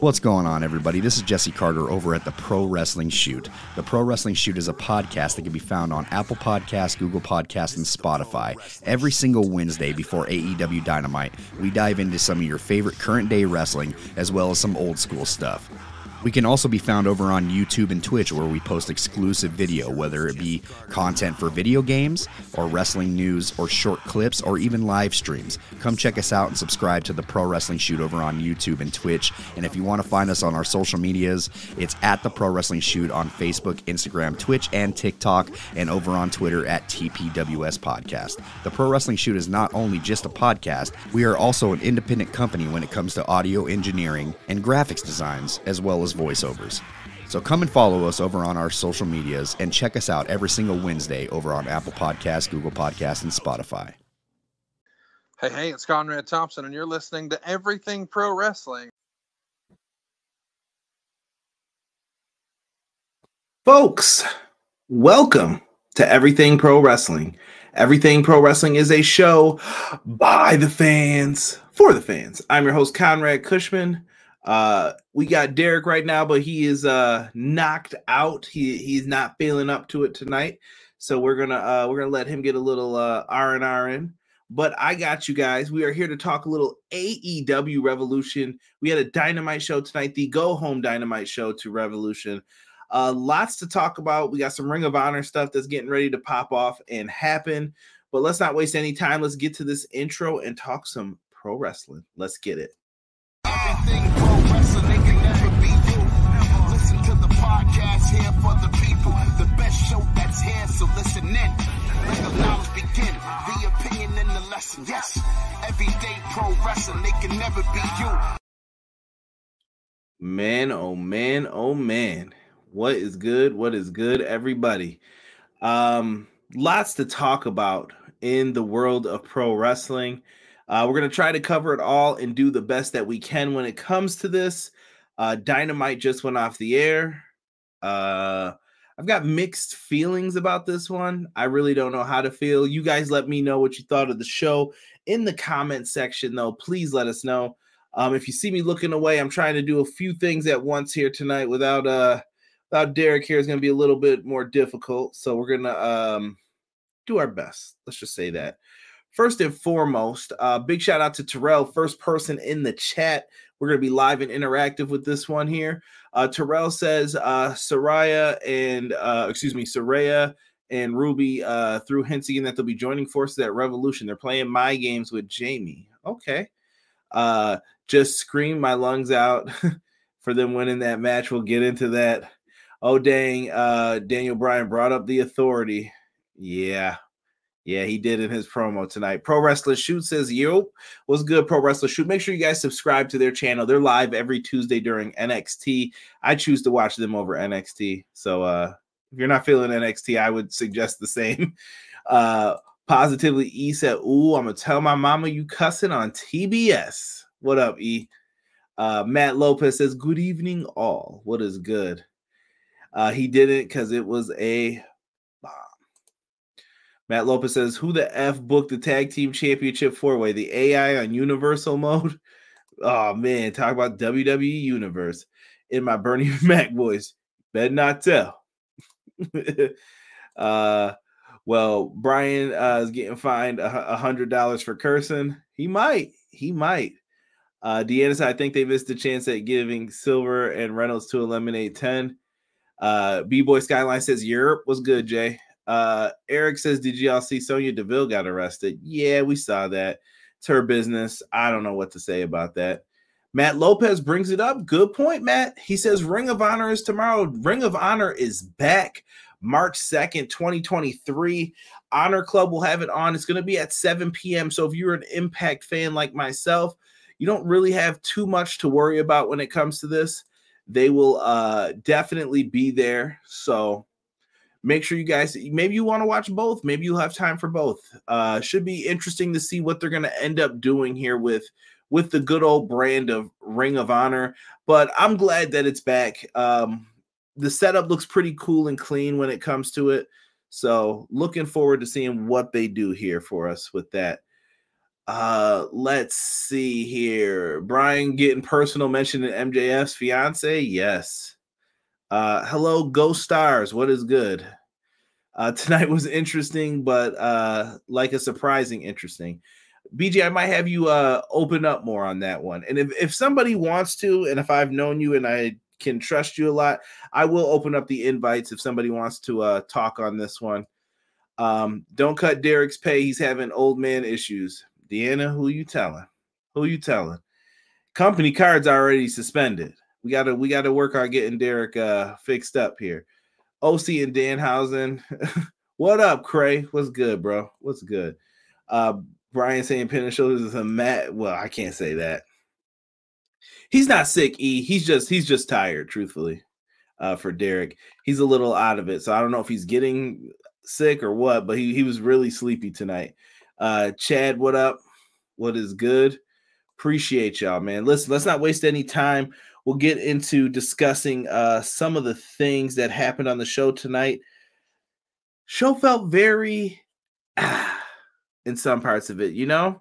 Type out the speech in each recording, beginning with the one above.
What's going on, everybody? This is Jesse Carter over at the Pro Wrestling Shoot. The Pro Wrestling Shoot is a podcast that can be found on Apple Podcasts, Google Podcasts, and Spotify. Every single Wednesday before AEW Dynamite, we dive into some of your favorite current-day wrestling, as well as some old-school stuff. We can also be found over on YouTube and Twitch, where we post exclusive video, whether it be content for video games, or wrestling news, or short clips, or even live streams. Come check us out and subscribe to the Pro Wrestling Shoot over on YouTube and Twitch. And if you want to find us on our social medias, it's at the Pro Wrestling Shoot on Facebook, Instagram, Twitch, and TikTok, and over on Twitter at TPWS Podcast. The Pro Wrestling Shoot is not only just a podcast, we are also an independent company when it comes to audio engineering and graphics designs, as well as voiceovers. So come and follow us over on our social medias and check us out every single Wednesday over on Apple Podcasts, Google Podcasts, and Spotify. Hey, it's Conrad Thompson, and you're listening to Everything Pro Wrestling. Folks, welcome to Everything Pro Wrestling. Everything Pro Wrestling is a show by the fans, for the fans. I'm your host, Conrad Cushman. We got Derek right now, but he is knocked out. He's not feeling up to it tonight, so we're gonna let him get a little R&R in. But I got you guys. We are here to talk a little AEW Revolution. We had a Dynamite show tonight, the Go Home Dynamite show to Revolution. Lots to talk about. We got some Ring of Honor stuff that's getting ready to pop off and happen. But let's not waste any time. Let's get to this intro and talk some pro wrestling. Let's get it. Everything pro wrestling, they can never be you. Listen to the podcast here for the people. The best show that's here, so listen in. Let the knowledge begin. The opinion and the lesson. Yes, everyday pro wrestling, they can never be you. Man, oh man, oh man. What is good? What is good, everybody? Lots to talk about in the world of pro wrestling. We're going to try to cover it all and do the best that we can when it comes to this. Dynamite just went off the air. I've got mixed feelings about this one. I really don't know how to feel. You guys let me know what you thought of the show in the comment section, though. Please let us know. If you see me looking away, I'm trying to do a few things at once here tonight without Derek here is going to be a little bit more difficult. So we're going to do our best. Let's just say that. First and foremost, big shout out to Terrell, first person in the chat. We're going to be live and interactive with this one here. Terrell says Saraya and Ruby threw hints again that they'll be joining forces at Revolution. They're playing my games with Jamie. Okay. Just scream my lungs out for them winning that match. We'll get into that. Oh, dang. Daniel Bryan brought up the Authority. Yeah, he did in his promo tonight. Pro Wrestler Shoot says, yo, what's good, Pro Wrestler Shoot? Make sure you guys subscribe to their channel. They're live every Tuesday during NXT. I choose to watch them over NXT. So if you're not feeling NXT, I would suggest the same. Positively E said, ooh, I'm going to tell my mama you cussing on TBS. What up, E? Matt Lopez says, good evening, all. What is good? He did it because it was a bomb. Matt Lopez says, who the F booked the Tag Team Championship 4-way? The AI on Universal mode? Oh, man. Talk about WWE Universe. In my Bernie Mac voice. Better not tell. Well, Brian is getting fined $100 for cursing. He might. Deanna said, I think they missed the chance at giving Silver and Reynolds to eliminate 10. B-Boy Skyline says, Europe was good, Jay. Eric says, did y'all see Sonya Deville got arrested? Yeah, we saw that. It's her business. I don't know what to say about that. Matt Lopez brings it up. Good point, Matt. He says Ring of Honor is tomorrow. Ring of Honor is back March 2nd, 2023. Honor Club will have it on. It's going to be at 7 p.m. So if you're an Impact fan like myself, you don't really have too much to worry about when it comes to this. They will definitely be there. So make sure you guys, maybe you want to watch both. Maybe you'll have time for both. Should be interesting to see what they're going to end up doing here with the good old brand of Ring of Honor. But I'm glad that it's back. The setup looks pretty cool and clean when it comes to it. So looking forward to seeing what they do here for us with that. Let's see here. Brian getting personal mention in MJF's fiance. Yes. Hello, Ghost Stars. What is good? Tonight was interesting, but like a surprising interesting. BJ, I might have you open up more on that one. And if somebody wants to, and if I've known you and I can trust you a lot, I will open up the invites if somebody wants to talk on this one. Don't cut Derek's pay. He's having old man issues. Deanna, who you telling? Who you telling? Company cards already suspended. We gotta work on getting Derek fixed up here. OC and Danhausen. What up, Cray? What's good, bro? What's good? Brian saying pin and shoulders is a mat. Well, I can't say that. He's not sick, E. He's just tired, truthfully. For Derek. He's a little out of it. So I don't know if he's getting sick or what, but he was really sleepy tonight. Chad, what up? What is good? Appreciate y'all, man. Listen, let's not waste any time. We'll get into discussing some of the things that happened on the show tonight. Show felt very in some parts of it, you know?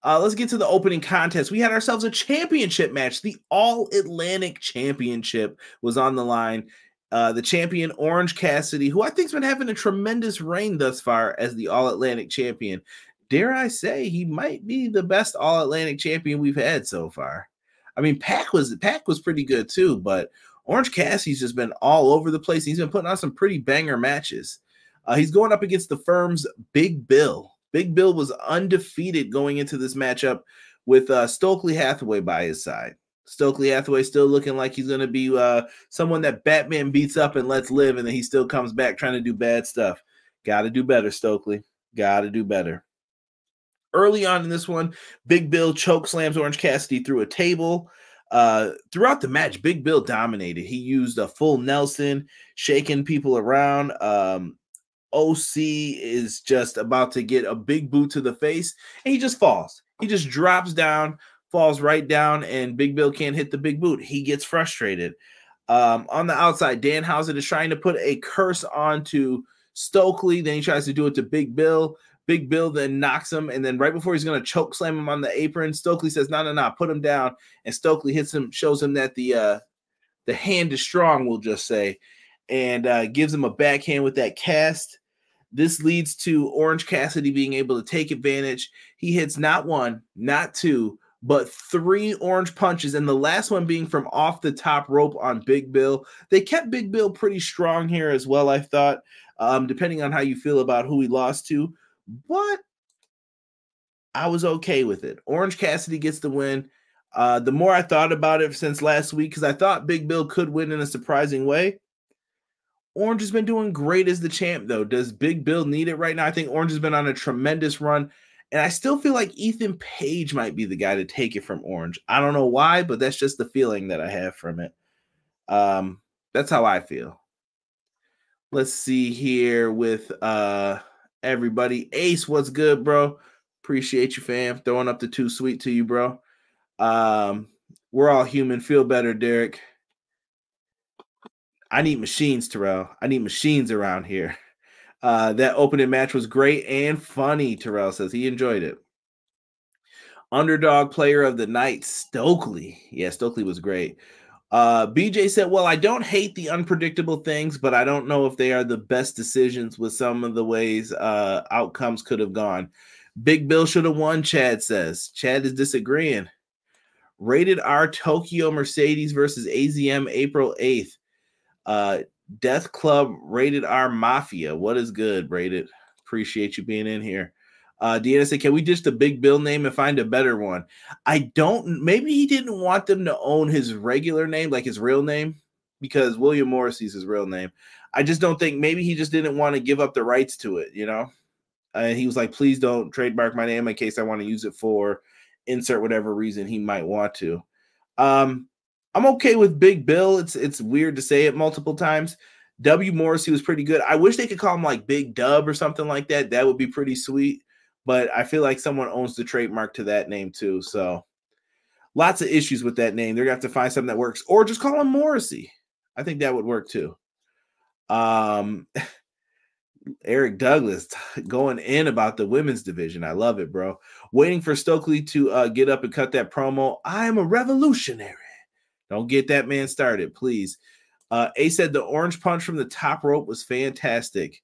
Let's get to the opening contest. We had ourselves a championship match. The All-Atlantic Championship was on the line. The champion, Orange Cassidy, who I think has been having a tremendous reign thus far as the All-Atlantic champion. Dare I say, he might be the best All-Atlantic champion we've had so far. I mean, Pac was pretty good too, but Orange Cassidy's just been all over the place. He's been putting on some pretty banger matches. He's going up against the firm's Big Bill. Big Bill was undefeated going into this matchup with Stokely Hathaway by his side. Stokely Hathaway still looking like he's going to be someone that Batman beats up and lets live, and then he still comes back trying to do bad stuff. Got to do better, Stokely. Got to do better. Early on in this one, Big Bill choke slams Orange Cassidy through a table. Throughout the match, Big Bill dominated. He used a full Nelson, shaking people around. OC is just about to get a big boot to the face, and he just falls. He just drops down, falls right down, and Big Bill can't hit the big boot. He gets frustrated. On the outside, Danhausen is trying to put a curse onto Stokely. Then he tries to do it to Big Bill. Big Bill then knocks him, and then right before he's going to choke slam him on the apron, Stokely says, no, put him down. And Stokely hits him, shows him that the hand is strong, we'll just say, and gives him a backhand with that cast. This leads to Orange Cassidy being able to take advantage. He hits not one, not two, but 3 orange punches, and the last one being from off the top rope on Big Bill. They kept Big Bill pretty strong here as well, I thought, depending on how you feel about who he lost to. But I was okay with it. Orange Cassidy gets the win. The more I thought about it since last week, because I thought Big Bill could win in a surprising way, Orange has been doing great as the champ, though. Does Big Bill need it right now? I think Orange has been on a tremendous run, and I still feel like Ethan Page might be the guy to take it from Orange. I don't know why, but that's just the feeling that I have from it. That's how I feel. Let's see here with everybody. Ace, what's good, bro? Appreciate you, fam. Throwing up the 2 sweet to you, bro. We're all human. Feel better, Derek. I need machines, Terrell. I need machines around here. That opening match was great and funny, Terrell says. He enjoyed it. Underdog player of the night, Stokely. Yeah, Stokely was great. BJ said, well, I don't hate the unpredictable things, but I don't know if they are the best decisions with some of the ways outcomes could have gone. Big Bill should have won, Chad says. Chad is disagreeing. Rated R Tokyo Mercedes versus AZM April 8th. Death Club Rated R Mafia. What is good, Rated? Appreciate you being in here. Deanna said, can we ditch the Big Bill name and find a better one? Maybe he didn't want them to own his regular name, like his real name, because William Morrissey's his real name. I just don't think, maybe he just didn't want to give up the rights to it, you know? And he was like, please don't trademark my name in case I want to use it for insert whatever reason he might want to. I'm okay with Big Bill. It's weird to say it multiple times. W. Morrissey was pretty good. I wish they could call him like Big Dub or something like that. That would be pretty sweet. But I feel like someone owns the trademark to that name too. So lots of issues with that name. They're going to have to find something that works. Or just call him Morrissey. I think that would work too. Eric Douglas going in about the women's division. I love it, bro. Waiting for Stokely to get up and cut that promo. I am a revolutionary. Don't get that man started, please. A said the orange punch from the top rope was fantastic.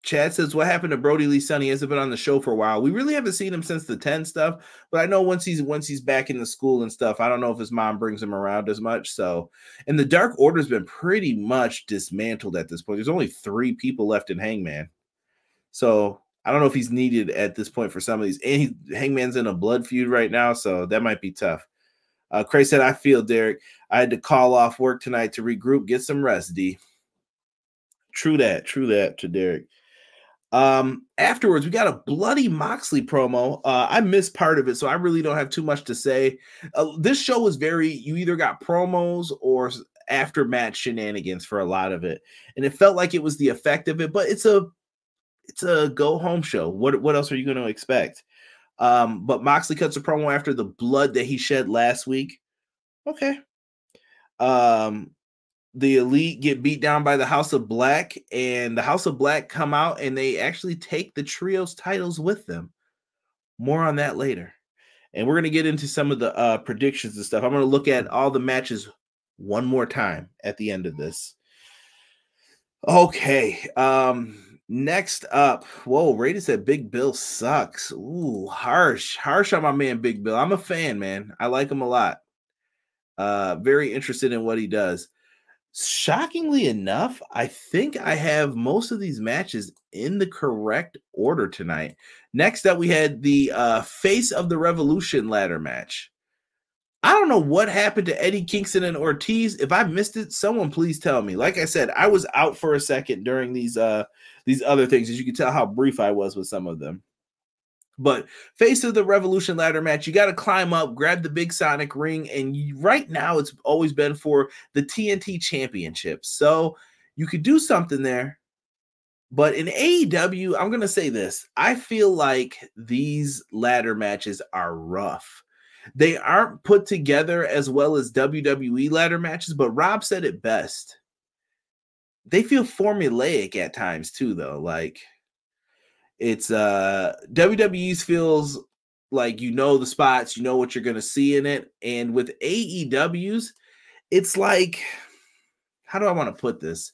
Chad says, what happened to Brody Lee Sonny? He hasn't been on the show for a while. We really haven't seen him since the 10 stuff, but I know once he's back in the school and stuff, I don't know if his mom brings him around as much. So, and the Dark Order's been pretty much dismantled at this point. There's only 3 people left in Hangman. So I don't know if he's needed at this point for some of these. And Hangman's in a blood feud right now, so that might be tough. Cray said, I feel Derek. I had to call off work tonight to regroup, get some rest, D. True that to Derek. Afterwards, we got a bloody Moxley promo. I missed part of it, so I really don't have too much to say. This show was you either got promos or after match shenanigans for a lot of it, and it felt like it was the effect of it. But it's a go home show. What else are you going to expect? But Moxley cuts a promo after the blood that he shed last week. Okay. The Elite get beat down by the House of Black, and the House of Black come out and they actually take the trios titles with them. More on that later. And we're going to get into some of the predictions and stuff. I'm going to look at all the matches one more time at the end of this. Okay. Next up. Whoa, Rated said Big Bill sucks. Ooh, harsh on my man Big Bill. I'm a fan, man. I like him a lot. Very interested in what he does. Shockingly enough, I think I have most of these matches in the correct order tonight. Next up, we had the Face of the Revolution ladder match. I don't know what happened to Eddie Kingston and Ortiz. If I missed it, someone please tell me. Like I said, I was out for a second during these other things, as you can tell how brief I was with some of them. But Face of the Revolution ladder match, you got to climb up, grab the big Sonic ring, and right now it's always been for the TNT Championship. So you could do something there. But in AEW, I'm going to say this. I feel like these ladder matches are rough. They aren't put together as well as WWE ladder matches, but Rob said it best. They feel formulaic at times too, though. Like, it's WWE's feels like you know the spots, you know what you're going to see in it. And with AEW's, it's like, how do I want to put this?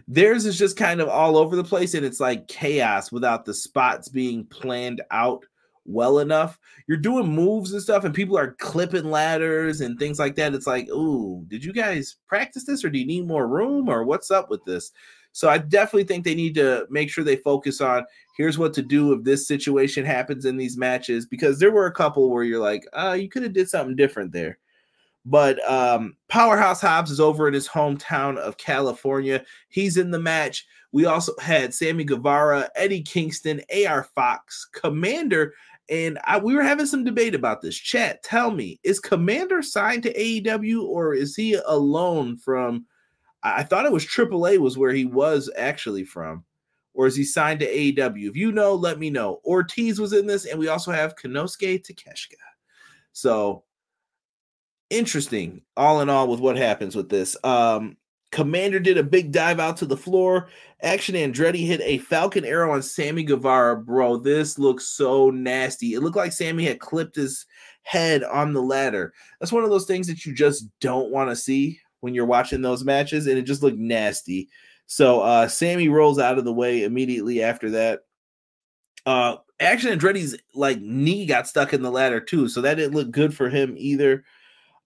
Theirs is just kind of all over the place, and it's like chaos without the spots being planned out well enough. You're doing moves and stuff, and people are clipping ladders and things like that. It's like, ooh, did you guys practice this, or do you need more room, or what's up with this? So I definitely think they need to make sure they focus on here's what to do if this situation happens in these matches, because there were a couple where you're like, you could have did something different there. But Powerhouse Hobbs is over in his hometown of California. He's in the match. We also had Sammy Guevara, Eddie Kingston, AR Fox, Komander, and we were having some debate about this. Chat, tell me, is Komander signed to AEW, or is he alone from... I thought it was AAA was where he was actually from. Or is he signed to AEW? If you know, let me know. Ortiz was in this, and we also have Konosuke Takeshita. So, interesting, all in all, with what happens with this. Komander did a big dive out to the floor. Action Andretti hit a Falcon Arrow on Sammy Guevara. Bro, this looks so nasty. It looked like Sammy had clipped his head on the ladder. That's one of those things that you just don't want to see when you're watching those matches, and it just looked nasty. So Sammy rolls out of the way immediately after that. Action Andretti's like knee got stuck in the ladder too, so that didn't look good for him either.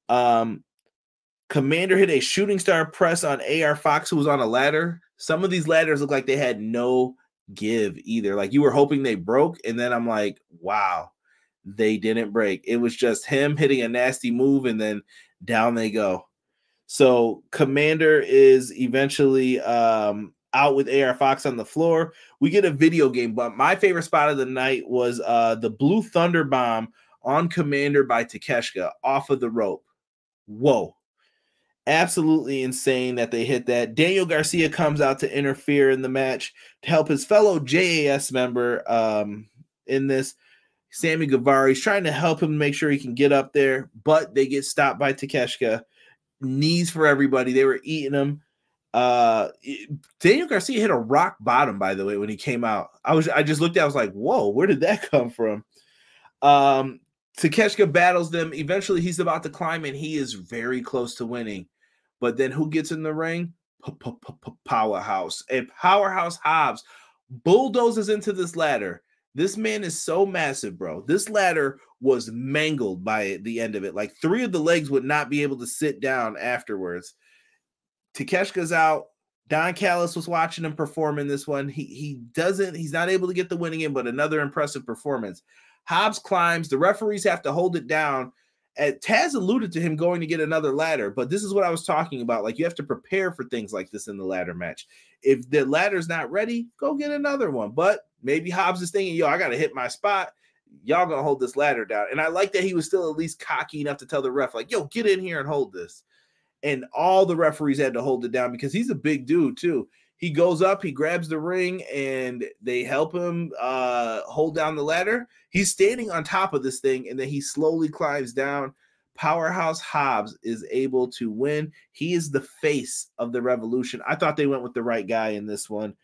Komander hit a shooting star press on AR Fox, who was on a ladder. Some of these ladders look like they had no give either. Like you were hoping they broke, and then I'm like, wow, they didn't break. It was just him hitting a nasty move, and then down they go. So Komander is eventually out with AR Fox on the floor. We get a video game, but my favorite spot of the night was the Blue Thunder Bomb on Komander by Takeshita off of the rope. Whoa. Absolutely insane that they hit that. Daniel Garcia comes out to interfere in the match to help his fellow JAS member in this. Sammy Guevara, he's trying to help him make sure he can get up there, but they get stopped by Takeshita. Knees for everybody. They were eating him. Daniel Garcia hit a rock bottom, by the way, when he came out. I just looked at it, I was like, whoa, where did that come from? Takeshita battles them. Eventually, he's about to climb, and he is very close to winning. But then who gets in the ring? Powerhouse. And Powerhouse Hobbs bulldozes into this ladder. This man is so massive, bro. This ladder was mangled by the end of it. Like 3 of the legs would not be able to sit down afterwards. Takeshita's out. Don Callis was watching him perform in this one. He's not able to get the winning in, but another impressive performance. Hobbs climbs. The referees have to hold it down. Taz alluded to him going to get another ladder, but this is what I was talking about. Like, you have to prepare for things like this in the ladder match. If the ladder's not ready, go get another one. But maybe Hobbs is thinking, yo, I got to hit my spot. Y'all going to hold this ladder down. And I like that he was still at least cocky enough to tell the ref, like, yo, get in here and hold this. And all the referees had to hold it down because he's a big dude too. He goes up, he grabs the ring, and they help him hold down the ladder. He's standing on top of this thing, and then he slowly climbs down. Powerhouse Hobbs is able to win. He is the face of the Revolution. I thought they went with the right guy in this one.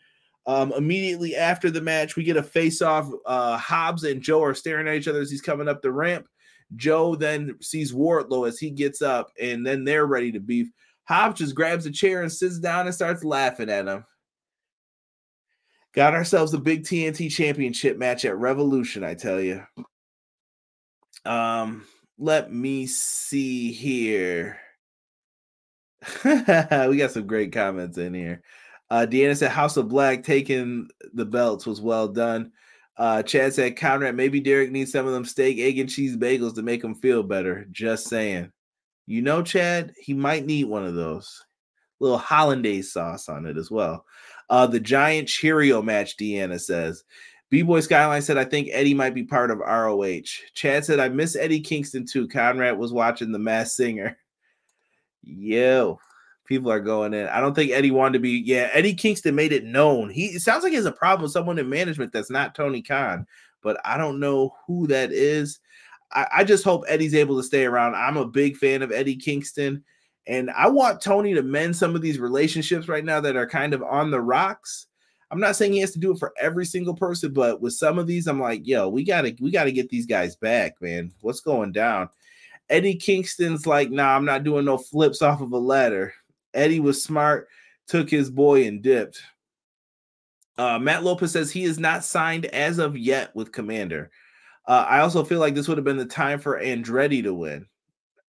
Immediately after the match, we get a face-off. Hobbs and Joe are staring at each other as he's coming up the ramp. Joe then sees Wardlow as he gets up, and then they're ready to beef. Hobbs just grabs a chair and sits down and starts laughing at him. Got ourselves a big TNT Championship match at Revolution, I tell you. Let me see here. We got some great comments in here. Deanna said House of Black taking the belts was well done. Chad said, Conrad, maybe Derek needs some of them steak, egg, and cheese bagels to make him feel better. Just saying. You know, Chad, he might need one of those. Little hollandaise sauce on it as well. The Giant Cheerio match, Deanna says. B-Boy Skyline said, I think Eddie might be part of ROH. Chad said, I miss Eddie Kingston too. Conrad was watching The Masked Singer. Yo. People are going in. I don't think Eddie wanted to be. Yeah, Eddie Kingston made it known. It sounds like he has a problem with someone in management that's not Tony Khan, but I don't know who that is. I just hope Eddie's able to stay around. I'm a big fan of Eddie Kingston, and I want Tony to mend some of these relationships right now that are kind of on the rocks. I'm not saying he has to do it for every single person, but with some of these, I'm like, yo, we gotta get these guys back, man. What's going down? Eddie Kingston's like, nah, I'm not doing no flips off of a ladder. Eddie was smart, took his boy and dipped. Matt Lopez says he is not signed as of yet with Komander. I also feel like this would have been the time for Andretti to win.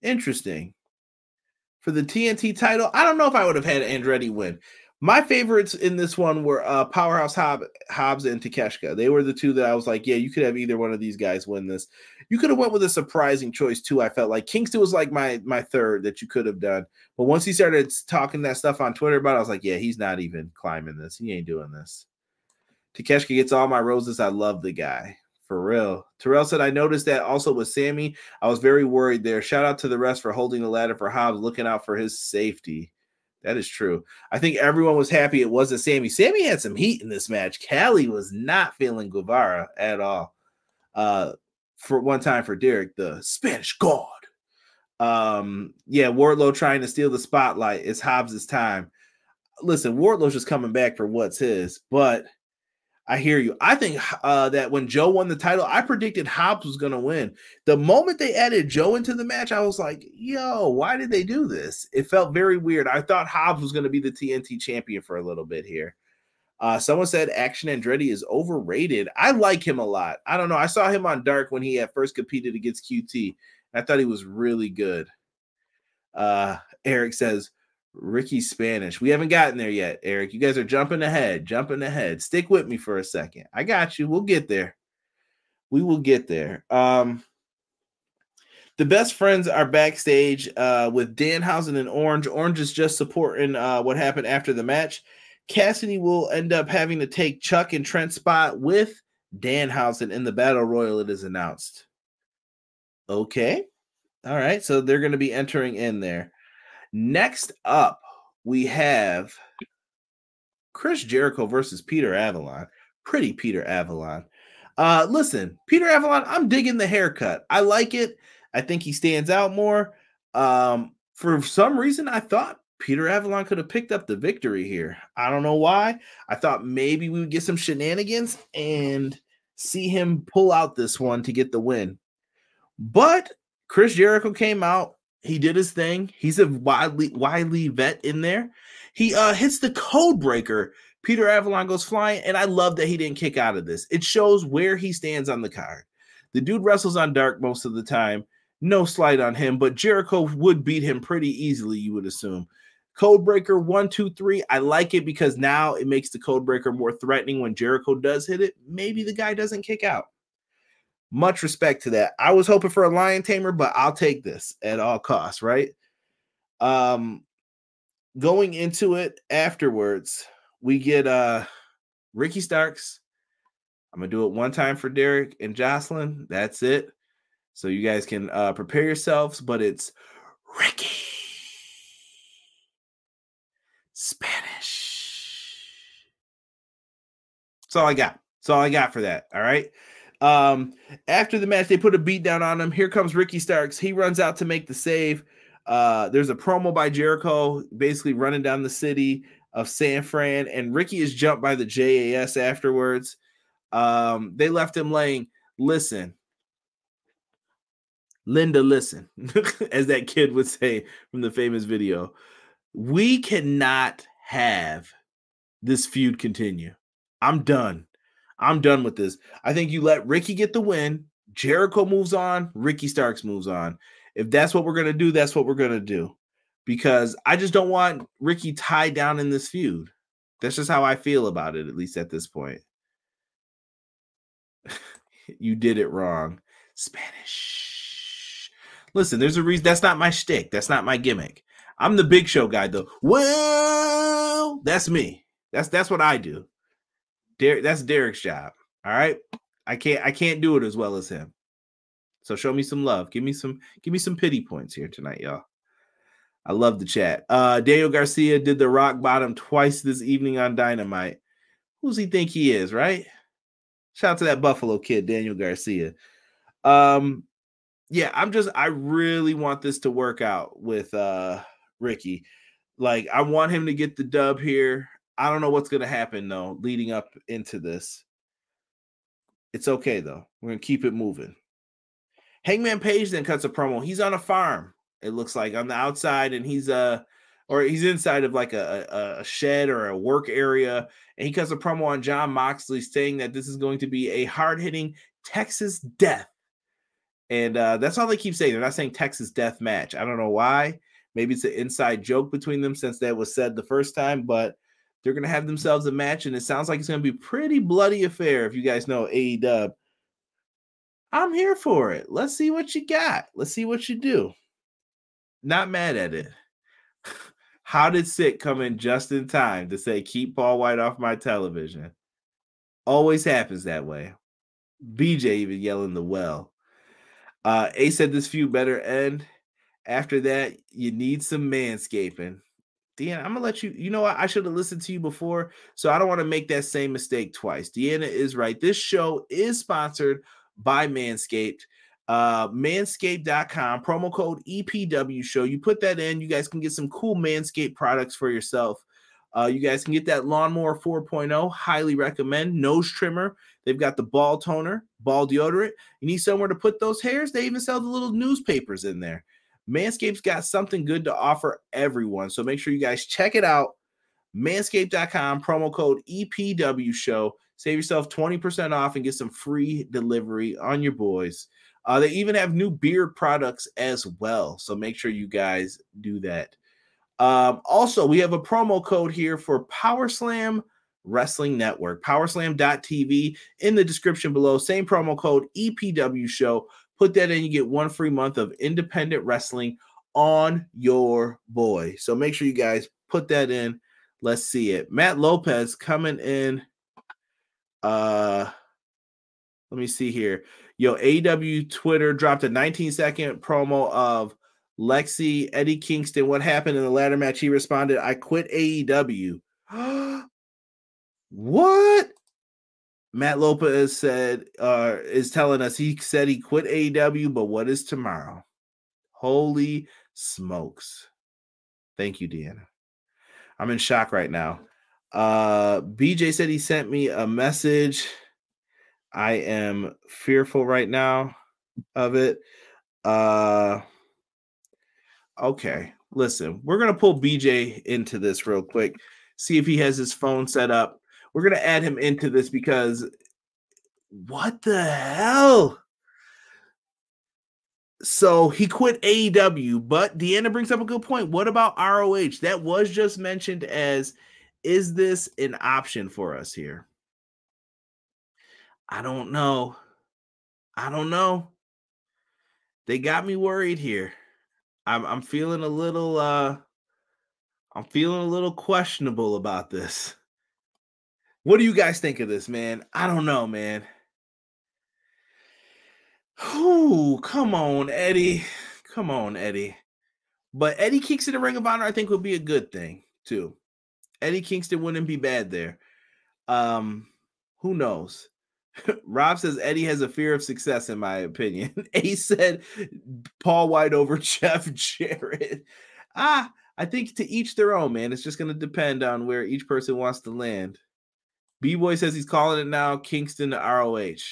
Interesting. For the TNT title, I don't know if I would have had Andretti win. My favorites in this one were Powerhouse Hobbs and Takeshita. They were the two that I was like, yeah, you could have either one of these guys win this. You could have went with a surprising choice too. I felt like Kingston was like my third that you could have done. But once he started talking that stuff on Twitter about it, I was like, yeah, he's not even climbing this. He ain't doing this. Takeshita gets all my roses. I love the guy. For real. Terrell said, I noticed that also with Sammy. I was very worried there. Shout out to the rest for holding the ladder for Hobbs, looking out for his safety. That is true. I think everyone was happy it wasn't Sammy. Sammy had some heat in this match. Callie was not feeling Guevara at all. For one time for Derek, the Spanish God. Yeah, Wardlow trying to steal the spotlight. It's Hobbs' time. Listen, Wardlow's just coming back for what's his, but I hear you. I think that when Joe won the title, I predicted Hobbs was going to win. The moment they added Joe into the match, I was like, yo, why did they do this? It felt very weird. I thought Hobbs was going to be the TNT champion for a little bit here. Someone said Action Andretti is overrated. I like him a lot. I don't know. I saw him on Dark when he at first competed against QT. I thought he was really good. Eric says, Ricky Spanish. We haven't gotten there yet, Eric. You guys are jumping ahead. Stick with me for a second. I got you. We'll get there. We will get there. The best friends are backstage with Danhausen and Orange. Orange is just supporting what happened after the match. Cassidy will end up having to take Chuck and Trent's spot with Danhausen in the Battle Royal, it is announced. Okay. All right. So they're going to be entering in there. Next up, we have Chris Jericho versus Peter Avalon. Pretty Peter Avalon. Listen, Peter Avalon, I'm digging the haircut. I like it. I think he stands out more. For some reason, I thought Peter Avalon could have picked up the victory here. I don't know why. I thought maybe we would get some shenanigans and see him pull out this one to get the win. But Chris Jericho came out. He did his thing. He's a wily vet in there. He hits the code breaker. Peter Avalon goes flying, and I love that he didn't kick out of this. It shows where he stands on the card. The dude wrestles on dark most of the time. No slight on him, but Jericho would beat him pretty easily, you would assume. Code breaker 1, 2, 3. I like it because now it makes the code breaker more threatening when Jericho does hit it. Maybe the guy doesn't kick out. Much respect to that. I was hoping for a lion tamer, but I'll take this at all costs, right? Going into it afterwards, we get Ricky Starks. I'm going to do it one time for Derek and Jocelyn. That's it. So you guys can prepare yourselves, but it's Ricky Spanish. That's all I got. That's all I got for that. All right. After the match, they put a beat down on him. Here comes Ricky Starks. He runs out to make the save. There's a promo by Jericho basically running down the city of San Fran, and Ricky is jumped by the JAS afterwards. They left him laying. Listen, Linda, listen, as that kid would say from the famous video. We cannot have this feud continue. I'm done. I'm done with this. I think you let Ricky get the win. Jericho moves on. Ricky Starks moves on. If that's what we're going to do, that's what we're going to do. Because I just don't want Ricky tied down in this feud. That's just how I feel about it, at least at this point. You did it wrong. Spanish. Listen, there's a reason. That's not my shtick. That's not my gimmick. I'm the Big Show guy, though. Well, that's me. That's what I do. That's Derek's job. All right. I can't do it as well as him. So show me some love. Give me some pity points here tonight, y'all. I love the chat. Daniel Garcia did the rock bottom twice this evening on Dynamite. Who's he think he is, right? Shout out to that Buffalo kid, Daniel Garcia. Yeah, I really want this to work out with Ricky. Like, I want him to get the dub here. I don't know what's going to happen, though, leading up into this. It's okay, though. We're going to keep it moving. Hangman Page then cuts a promo. He's on a farm, it looks like, on the outside, and he's inside of like a shed or a work area, and he cuts a promo on Jon Moxley saying that this is going to be a hard-hitting Texas death. And that's all they keep saying. They're not saying Texas death match. I don't know why. Maybe it's an inside joke between them since that was said the first time, but they're going to have themselves a match, and it sounds like it's going to be a pretty bloody affair if you guys know AEW. I'm here for it. Let's see what you got. Let's see what you do. Not mad at it. How did Sick come in just in time to say, keep Paul White off my television? Always happens that way. BJ even yelling the well. A said this feud better end. After that, you need some manscaping. Deanna, I'm going to let you, you know what? I should have listened to you before, so I don't want to make that same mistake twice. Deanna is right. This show is sponsored by Manscaped. Manscaped.com, promo code EPW show. You put that in, you guys can get some cool Manscaped products for yourself. You guys can get that Lawnmower 4.0, highly recommend. Nose trimmer. They've got the ball toner, ball deodorant. You need somewhere to put those hairs? They even sell the little newspapers in there. Manscaped's got something good to offer everyone. So make sure you guys check it out. Manscaped.com, promo code EPW show. Save yourself 20% off and get some free delivery on your boys. They even have new beard products as well. So make sure you guys do that. Also, we have a promo code here for PowerSlam Wrestling Network, powerslam.tv in the description below. Same promo code EPW show. Put that in, you get 1 free month of independent wrestling on your boy. So make sure you guys put that in. Let's see it. Matt Lopez coming in. Let me see here. Yo, AEW Twitter dropped a 19-second promo of Lexi, Eddie Kingston. What happened in the ladder match? He responded, I quit AEW. What? Matt Lopez said, is telling us he said he quit AEW, but what is tomorrow? Holy smokes. Thank you, Deanna. I'm in shock right now. BJ said he sent me a message. I am fearful right now of it. Okay, listen, we're going to pull BJ into this real quick, see if he has his phone set up. We're going to add him into this because what the hell? So he quit AEW, but Deanna brings up a good point. What about ROH? That was just mentioned as, is this an option for us here? I don't know. They got me worried here. I'm feeling a little questionable about this. What do you guys think of this, man? I don't know, man. Ooh, come on, Eddie. But Eddie Kingston in Ring of Honor, I think, would be a good thing, too. Eddie Kingston wouldn't be bad there. Who knows? Rob says Eddie has a fear of success, in my opinion. Ace said Paul White over Jeff Jarrett. I think to each their own, man. It's just going to depend on where each person wants to land. B-Boy says he's calling it now Kingston to ROH.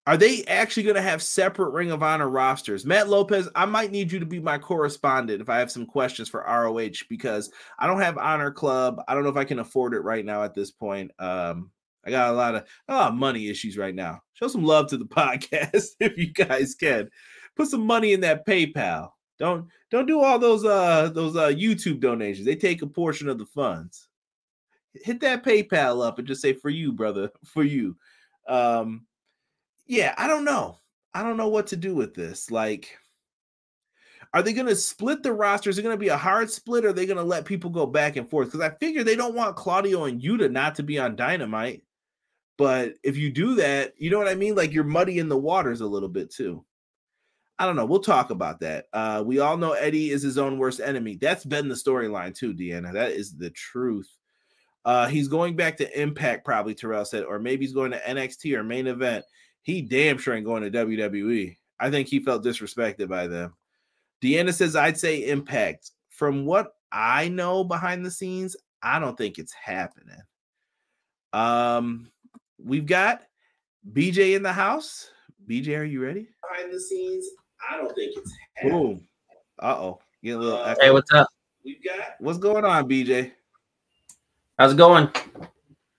Are they actually going to have separate Ring of Honor rosters? Matt Lopez, I might need you to be my correspondent if I have some questions for ROH, because I don't have Honor Club. I don't know if I can afford it right now at this point. I got a lot of money issues right now. Show some love to the podcast if you guys can. Put some money in that PayPal. Don't do all those YouTube donations. They take a portion of the funds. Hit that PayPal up and just say, for you, brother, for you. Yeah, I don't know. I don't know what to do with this. Like, are they going to split the roster? Is it going to be a hard split, or are they going to let people go back and forth? Because I figure they don't want Claudio and Yuta not to be on Dynamite. But if you do that, you know what I mean? Like, you're muddying the waters a little bit too. I don't know. We'll talk about that. We all know Eddie is his own worst enemy. That's been the storyline too, Deanna. That is the truth. He's going back to Impact, probably, Terrell said, or maybe he's going to NXT or Main Event. He damn sure ain't going to WWE. I think he felt disrespected by them. Deanna says, I'd say Impact. From what I know behind the scenes, I don't think it's happening. We've got BJ in the house. BJ, are you ready? Behind the scenes, I don't think it's happening. Boom. Uh-oh. Get a little echo. Hey, what's up? We've got what's going on, BJ? How's it going?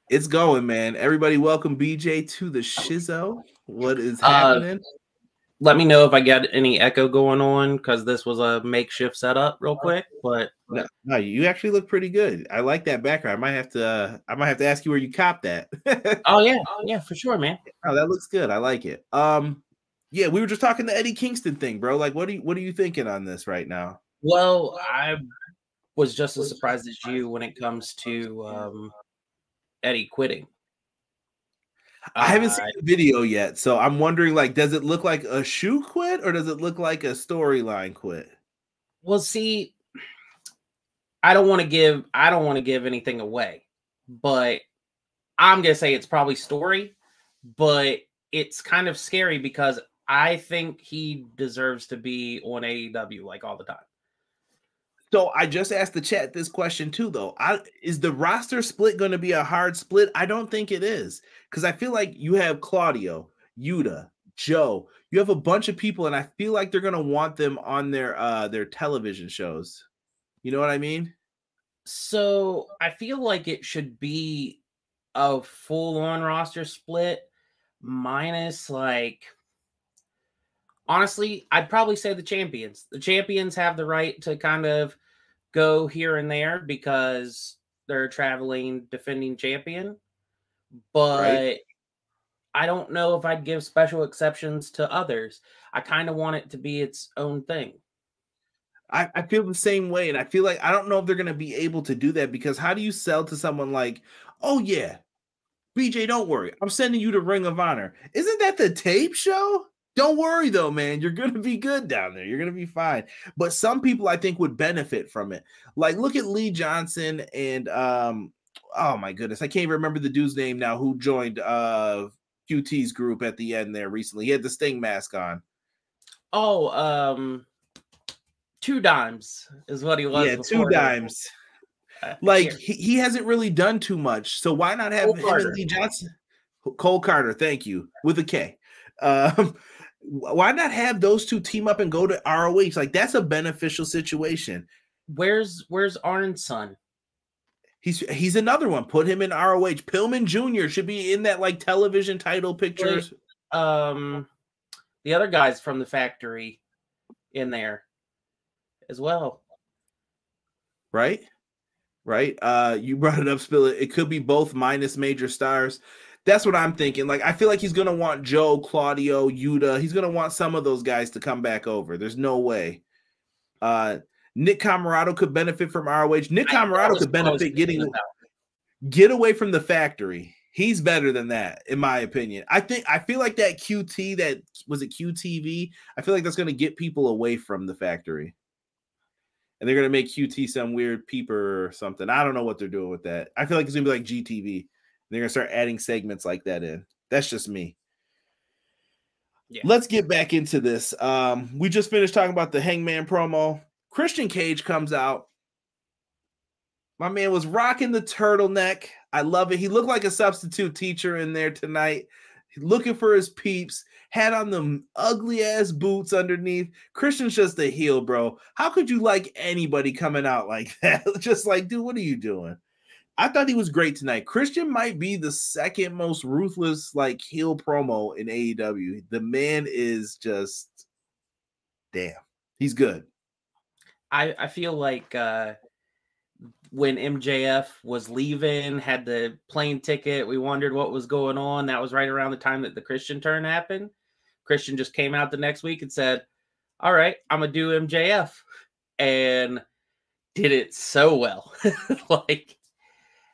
It's going, man. Everybody, welcome BJ to the Shizzo. What is happening? Let me know if I get any echo going on, because this was a makeshift setup real quick. But no, you actually look pretty good. I like that background. I might have to ask you where you copped that. Oh yeah, for sure, man. Oh, that looks good. I like it. Yeah, we were just talking the Eddie Kingston thing, bro. Like, what are you thinking on this right now? Well, I was just as surprised as you when it comes to Eddie quitting. I haven't seen the video yet, so I'm wondering, like, does it look like a shoe quit or does it look like a storyline quit? Well, see, I don't want to give anything away, but I'm gonna say it's probably story, but it's kind of scary because I think he deserves to be on AEW like all the time. So I just asked the chat this question too, though. Is the roster split going to be a hard split? I don't think it is, because I feel like you have Claudio, Yuta, Joe. You have a bunch of people, and I feel like they're going to want them on their television shows. You know what I mean? So I feel like it should be a full-on roster split, minus, like, honestly, I'd probably say the champions. The champions have the right to kind of go here and there because they're a traveling defending champion. But right. I don't know if I'd give special exceptions to others. I kind of want it to be its own thing. I feel the same way. And I feel like I don't know if they're going to be able to do that, because how do you sell to someone like, oh, yeah, BJ, don't worry, I'm sending you to Ring of Honor. Isn't that the tape show? Don't worry, though, man. You're going to be good down there. You're going to be fine. But some people, I think, would benefit from it. Like, look at Lee Johnson and, oh, my goodness. I can't even remember the dude's name now who joined QT's group at the end there recently. He had the Sting mask on. Oh, 2 dimes is what he was. Yeah, before 2 dimes. Like he hasn't really done too much. So why not have him and Lee Johnson? Cole Carter, thank you, with a K. Why not have those two team up and go to ROH? Like that's a beneficial situation. Where's Arn's son? He's another one. Put him in ROH. Pillman Jr. should be in that like television title pictures. The other guys from the factory in there as well. Right. You brought it up, Spill It. It could be both minus major stars. That's what I'm thinking. Like, I feel like he's going to want Joe, Claudio, Yuta. He's going to want some of those guys to come back over. There's no way. Nick Camarado could benefit from ROH. Nick Camarado could benefit get away from the factory. He's better than that, in my opinion. I feel like that QT, that was it QTV? I feel like that's going to get people away from the factory. And they're going to make QT some weird peeper or something. I don't know what they're doing with that. I feel like it's going to be like GTV. They're going to start adding segments like that in. That's just me. Yeah. Let's get back into this. We just finished talking about the Hangman promo. Christian Cage comes out. My man was rocking the turtleneck. I love it. He looked like a substitute teacher in there tonight, looking for his peeps. Had on them ugly ass boots underneath. Christian's just a heel, bro. How could you like anybody coming out like that? Just like, dude, what are you doing? I thought he was great tonight. Christian might be the second most ruthless like heel promo in AEW. The man is just, damn, he's good. I feel like when MJF was leaving, had the plane ticket, we wondered what was going on. That was right around the time that the Christian turn happened. Christian just came out the next week and said, all right, I'm going to do MJF. And did it so well.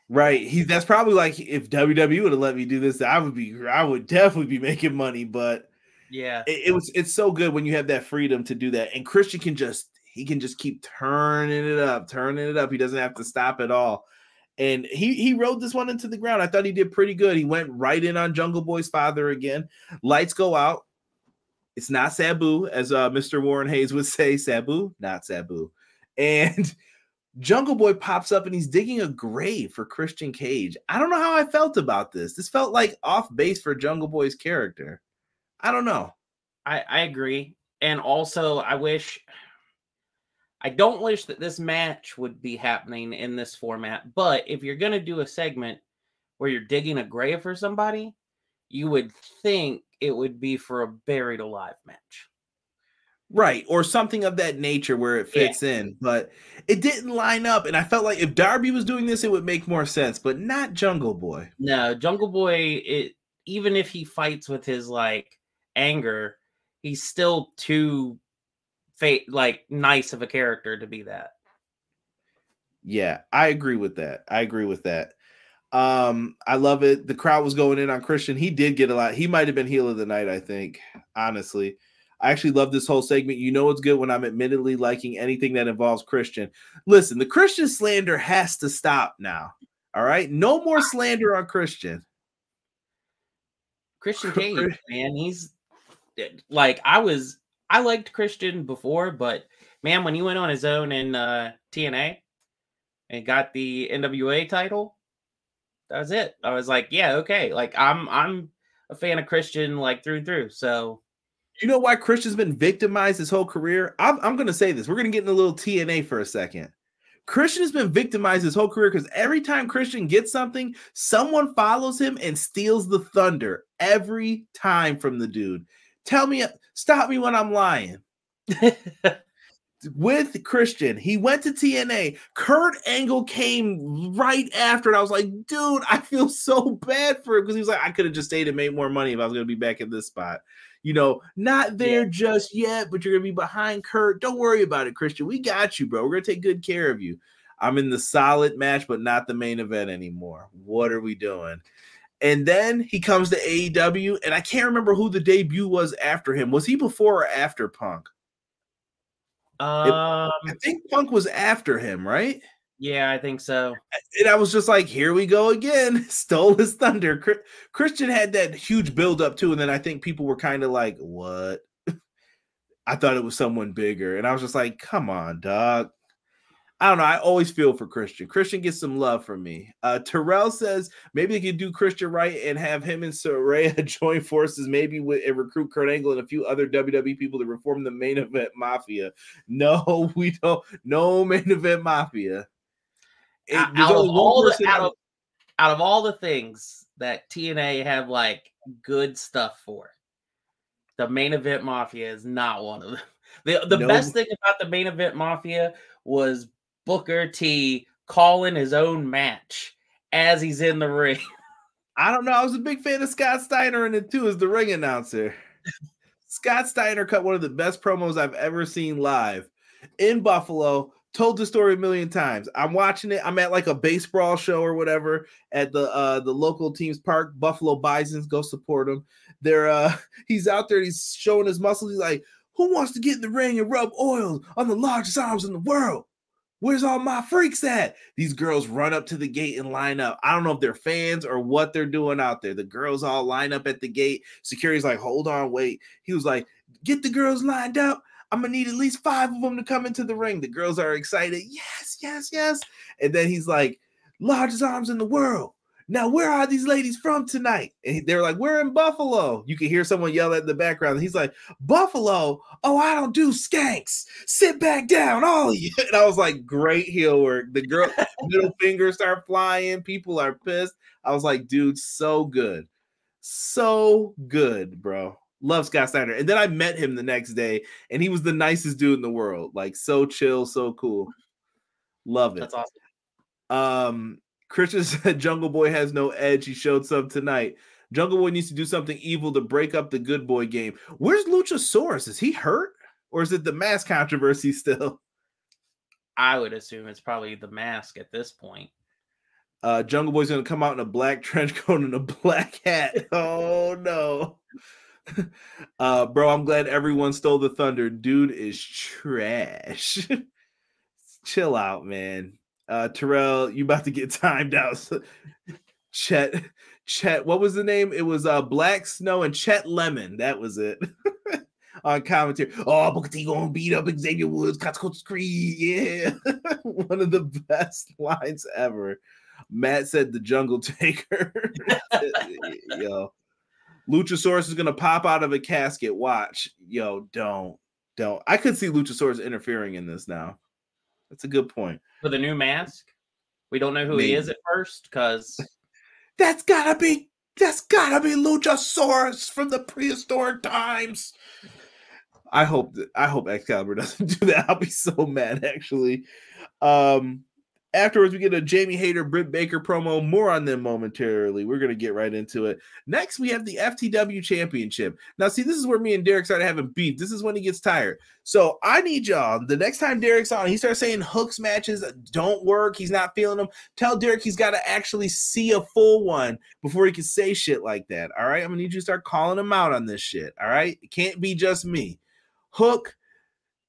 Right. That's probably like, if WWE would have let me do this, I would definitely be making money. But yeah, it's so good when you have that freedom to do that. And Christian can just keep turning it up. He doesn't have to stop at all. And he rode this one into the ground. I thought he did pretty good. He went right in on Jungle Boy's father again. Lights go out. It's not Sabu, as Mr. Warren Hayes would say. Sabu, not Sabu. And Jungle Boy pops up and he's digging a grave for Christian Cage. I don't know how I felt about this. This felt like off base for Jungle Boy's character. I don't know. I agree. And also, I don't wish that this match would be happening in this format, but if you're going to do a segment where you're digging a grave for somebody, you would think it would be for a buried alive match. Right, or something of that nature where it fits in, but it didn't line up, and I felt like if Darby was doing this, it would make more sense, but not Jungle Boy. No, Jungle Boy, even if he fights with his, like, anger, he's still too nice of a character to be that. Yeah, I agree with that. I love it. The crowd was going in on Christian. He did get a lot. He might have been heel of the night, I think, honestly. I actually love this whole segment. You know it's good when I'm admittedly liking anything that involves Christian. Listen, the Christian slander has to stop now. All right? No more slander on Christian. Christian Cage, man, he's like, I liked Christian before, but man, when he went on his own in TNA and got the NWA title, that was it. I was like, yeah, okay. Like I'm a fan of Christian like through and through. So you know why Christian's been victimized his whole career? I'm going to say this. We're going to get in a little TNA for a second. Christian has been victimized his whole career because every time Christian gets something, someone follows him and steals the thunder every time from the dude. Stop me when I'm lying. With Christian, he went to TNA. Kurt Angle came right after, and I was like, dude, I feel so bad for him because he was like, I could have just stayed and made more money if I was going to be back in this spot. You know, not there just yet, but you're going to be behind Kurt. Don't worry about it, Christian. We got you, bro. We're going to take good care of you. I'm in the solid match, but not the main event anymore. What are we doing? And then he comes to AEW, and I can't remember who the debut was after him. Was he before or after Punk? I think Punk was after him, right? Yeah, I think so. And I was just like, here we go again. Stole his thunder. Christian had that huge build-up, too, and then I think people were kind of like, what? I thought it was someone bigger. And I was just like, come on, dog. I don't know. I always feel for Christian. Christian gets some love from me. Terrell says maybe they could do Christian right and have him and Saraya join forces, maybe and recruit Kurt Angle and a few other WWE people to reform the main event mafia. No, we don't. No main event mafia. Out of all the things that TNA have like good stuff for, the main event mafia is not one of them. The best thing about the main event mafia was Booker T calling his own match as he's in the ring. I don't know. I was a big fan of Scott Steiner in it too as the ring announcer. Scott Steiner cut one of the best promos I've ever seen live in Buffalo. Told the story a million times. I'm watching it. I'm at like a baseball show or whatever at the local team's park. Buffalo Bisons, go support him. He's out there. He's showing his muscles. He's like, who wants to get in the ring and rub oil on the largest arms in the world? Where's all my freaks at? These girls run up to the gate and line up. I don't know if they're fans or what they're doing out there. The girls all line up at the gate. Security's like, hold on, wait. He was like, get the girls lined up. I'm going to need at least 5 of them to come into the ring. The girls are excited. Yes, yes, yes. And then he's like, largest arms in the world. Now, where are these ladies from tonight? And they're like, we're in Buffalo. You can hear someone yell at the background. He's like, Buffalo? Oh, I don't do skanks. Sit back down, all of you. And I was like, great heel work. The girl middle fingers start flying. People are pissed. I was like, dude, so good. So good, bro. Love Scott Steiner. And then I met him the next day, and he was the nicest dude in the world. Like, so chill, so cool. Love it. That's awesome. Christian said Jungle Boy has no edge. He showed some tonight. Jungle Boy needs to do something evil to break up the good boy game. Where's Luchasaurus? Is he hurt? Or is it the mask controversy still? I would assume it's probably the mask at this point. Jungle Boy's going to come out in a black trench coat and a black hat. Oh, no. Bro, I'm glad everyone stole the thunder. Dude is trash. Chill out, man. Terrell, you about to get timed out. Chet, what was the name? It was Black Snow and Chet Lemon. That was it. On commentary. Oh, Booker T gonna beat up Xavier Woods, Coach Creed. Yeah. One of the best lines ever. Matt said the Jungle Taker. Yo. Luchasaurus is gonna pop out of a casket. Watch. Yo, don't. I could see Luchasaurus interfering in this now. That's a good point. With a new mask? We don't know who he is at first, because that's gotta be Luchasaurus from the prehistoric times. I hope Excalibur doesn't do that. I'll be so mad, actually. Afterwards, we get a Jamie Hayter, Britt Baker promo. More on them momentarily. We're going to get right into it. Next, we have the FTW Championship. Now, see, this is where me and Derek started having beef. This is when he gets tired. So I need y'all, the next time Derek's on, he starts saying Hooks matches don't work. He's not feeling them. Tell Derek he's got to actually see a full one before he can say shit like that. All right? I'm going to need you to start calling him out on this shit. All right? It can't be just me. Hook,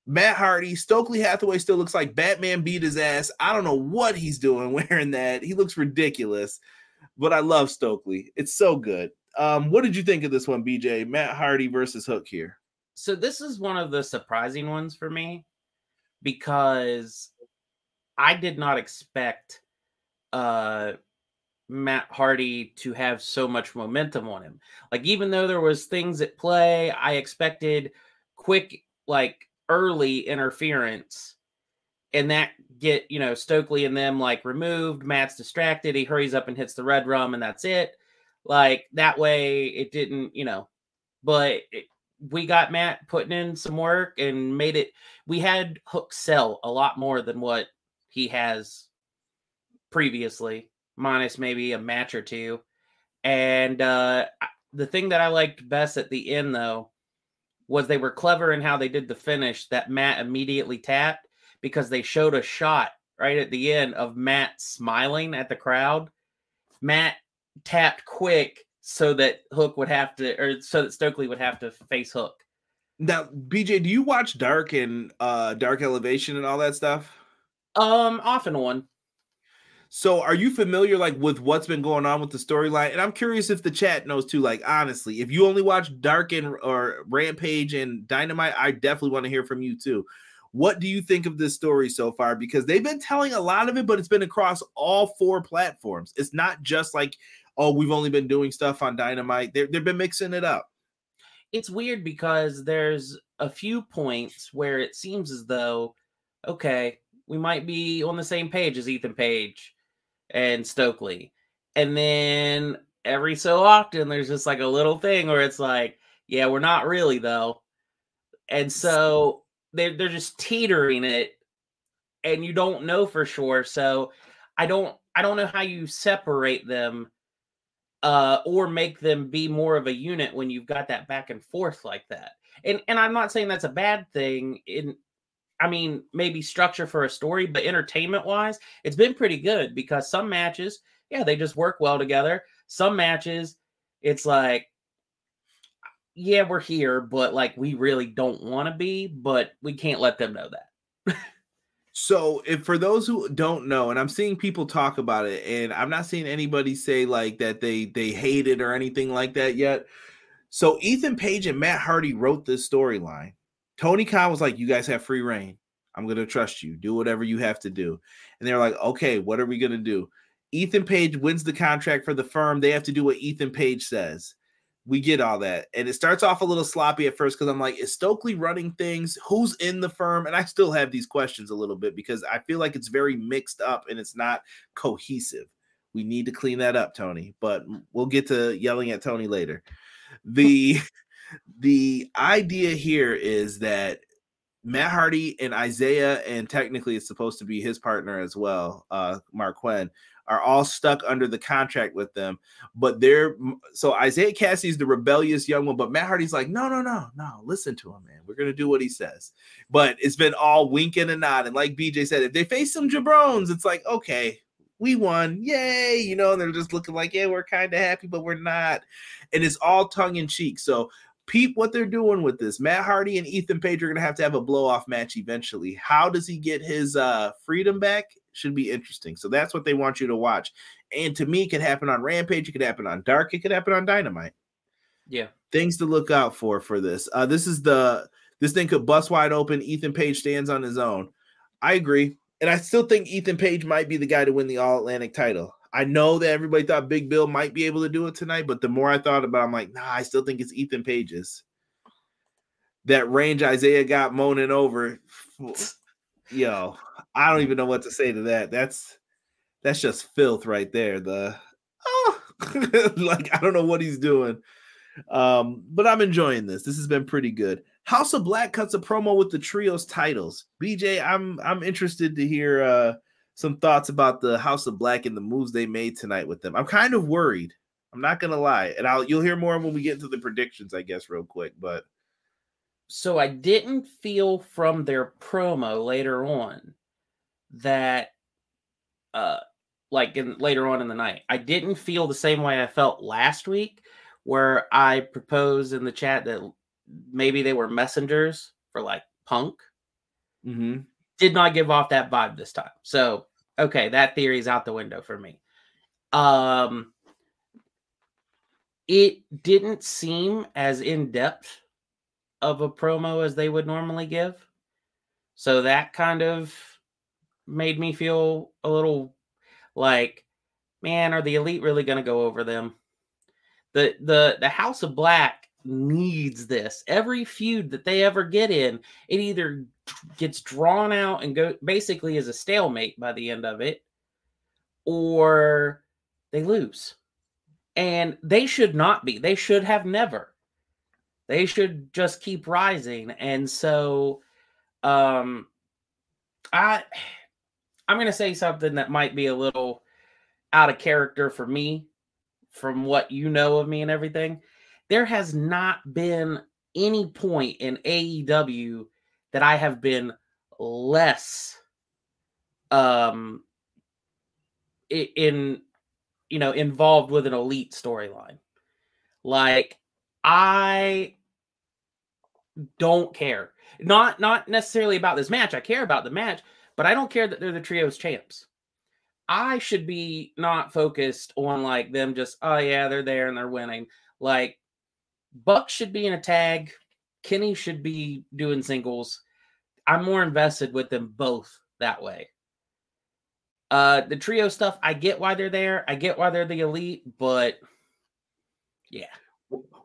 Matt Hardy, Stokely Hathaway still looks like Batman beat his ass. I don't know what he's doing wearing that. He looks ridiculous, but I love Stokely. It's so good. What did you think of this one, BJ? Matt Hardy versus Hook here. So this is one of the surprising ones for me because I did not expect Matt Hardy to have so much momentum on him. Like, even though there was things at play, I expected quick, like, early interference and that get, Stokely and them like removed. Matt's distracted. He hurries up and hits the red rum and that's it. Like, that way it didn't, but we got Matt putting in some work and made it. We had Hook sell a lot more than what he has previously, minus maybe a match or two. And the thing that I liked best at the end, though, was they were clever in how they did the finish that Matt immediately tapped, because they showed a shot right at the end of Matt smiling at the crowd. Matt tapped quick so that Hook would have to, or so that Stokely would have to face Hook. Now, BJ, do you watch Dark and Dark Elevation and all that stuff? Off and on. So are you familiar like with what's been going on with the storyline? And I'm curious if the chat knows too, like honestly, if you only watch Dark or Rampage and Dynamite, I definitely want to hear from you too. What do you think of this story so far? Because they've been telling a lot of it, but it's been across all 4 platforms. It's not just like, oh, we've only been doing stuff on Dynamite. They've been mixing it up. It's weird because there's a few points where it seems as though, okay, we might be on the same page as Ethan Page and Stokely. And then every so often there's just like a little thing where it's like, yeah, we're not really though. And so they're just teetering it and you don't know for sure. So I don't know how you separate them or make them be more of a unit when you've got that back and forth like that. And I'm not saying that's a bad thing I mean, maybe structure for a story, but entertainment-wise, it's been pretty good because some matches, yeah, they just work well together. Some matches, it's like, yeah, we're here, but like we really don't want to be, but we can't let them know that. So if for those who don't know, and I'm seeing people talk about it, and I'm not seeing anybody say like that they hate it or anything like that yet. So Ethan Page and Matt Hardy wrote this storyline. Tony Khan was like, you guys have free reign. I'm going to trust you. Do whatever you have to do. And they're like, okay, what are we going to do? Ethan Page wins the contract for the firm. They have to do what Ethan Page says. We get all that. And it starts off a little sloppy at first because I'm like, is Stokely running things? Who's in the firm? And I still have these questions a little bit because I feel like it's very mixed up and it's not cohesive. We need to clean that up, Tony. But we'll get to yelling at Tony later. The idea here is that Matt Hardy and Isaiah, and technically it's supposed to be his partner as well, Mark Quinn, are all stuck under the contract with them. But so Isaiah Cassidy's the rebellious young one, but Matt Hardy's like, no, listen to him, man. We're going to do what he says. But it's been all winking and nodding. Like BJ said, if they face some jabrones, it's like, okay, we won. Yay. And they're just looking like, yeah, we're kind of happy, but we're not. And it's all tongue in cheek. So peep what they're doing with this. Matt Hardy and Ethan Page are going to have a blow-off match eventually. How does he get his freedom back? Should be interesting. So that's what they want you to watch. And to me, it could happen on Rampage. It could happen on Dark. It could happen on Dynamite. Yeah. Things to look out for this. This thing could bust wide open. Ethan Page stands on his own. I agree. And I still think Ethan Page might be the guy to win the All-Atlantic title. I know that everybody thought Big Bill might be able to do it tonight, but the more I thought about it, I'm like, nah, I still think it's Ethan Page's. That range Isaiah got moaning over, yo, I don't even know what to say to that. That's just filth right there. Like, I don't know what he's doing. But I'm enjoying this. This has been pretty good. House of Black cuts a promo with the trios titles. BJ, I'm interested to hear some thoughts about the House of Black and the moves they made tonight with them. I'm kind of worried. I'm not gonna lie, and you'll hear more when we get into the predictions, I guess, real quick. But so I didn't feel from their promo later on that, later on in the night, I didn't feel the same way I felt last week, where I proposed in the chat that maybe they were messengers for like Punk. Mm-hmm. Did not give off that vibe this time. So, okay, that theory is out the window for me. It didn't seem as in-depth of a promo as they would normally give. So that kind of made me feel a little like, man, are the Elite really going to go over them? The House of Black needs this. Every feud that they ever get in, it either gets drawn out and basically is a stalemate by the end of it, or they lose. And they should not be. They should have never. They should just keep rising. And so I'm going to say something that might be a little out of character for me, from what you know of me and everything. There has not been any point in AEW that I have been less involved with an Elite storyline. Like, I don't care. Not necessarily about this match. I care about the match, but I don't care that they're the trios champs. I should be not focused on like them just, oh yeah, they're there and they're winning. Like Buck should be in a tag. Kenny should be doing singles. I'm more invested with them both that way. The trio stuff, I get why they're there. I get why they're the elite, but yeah.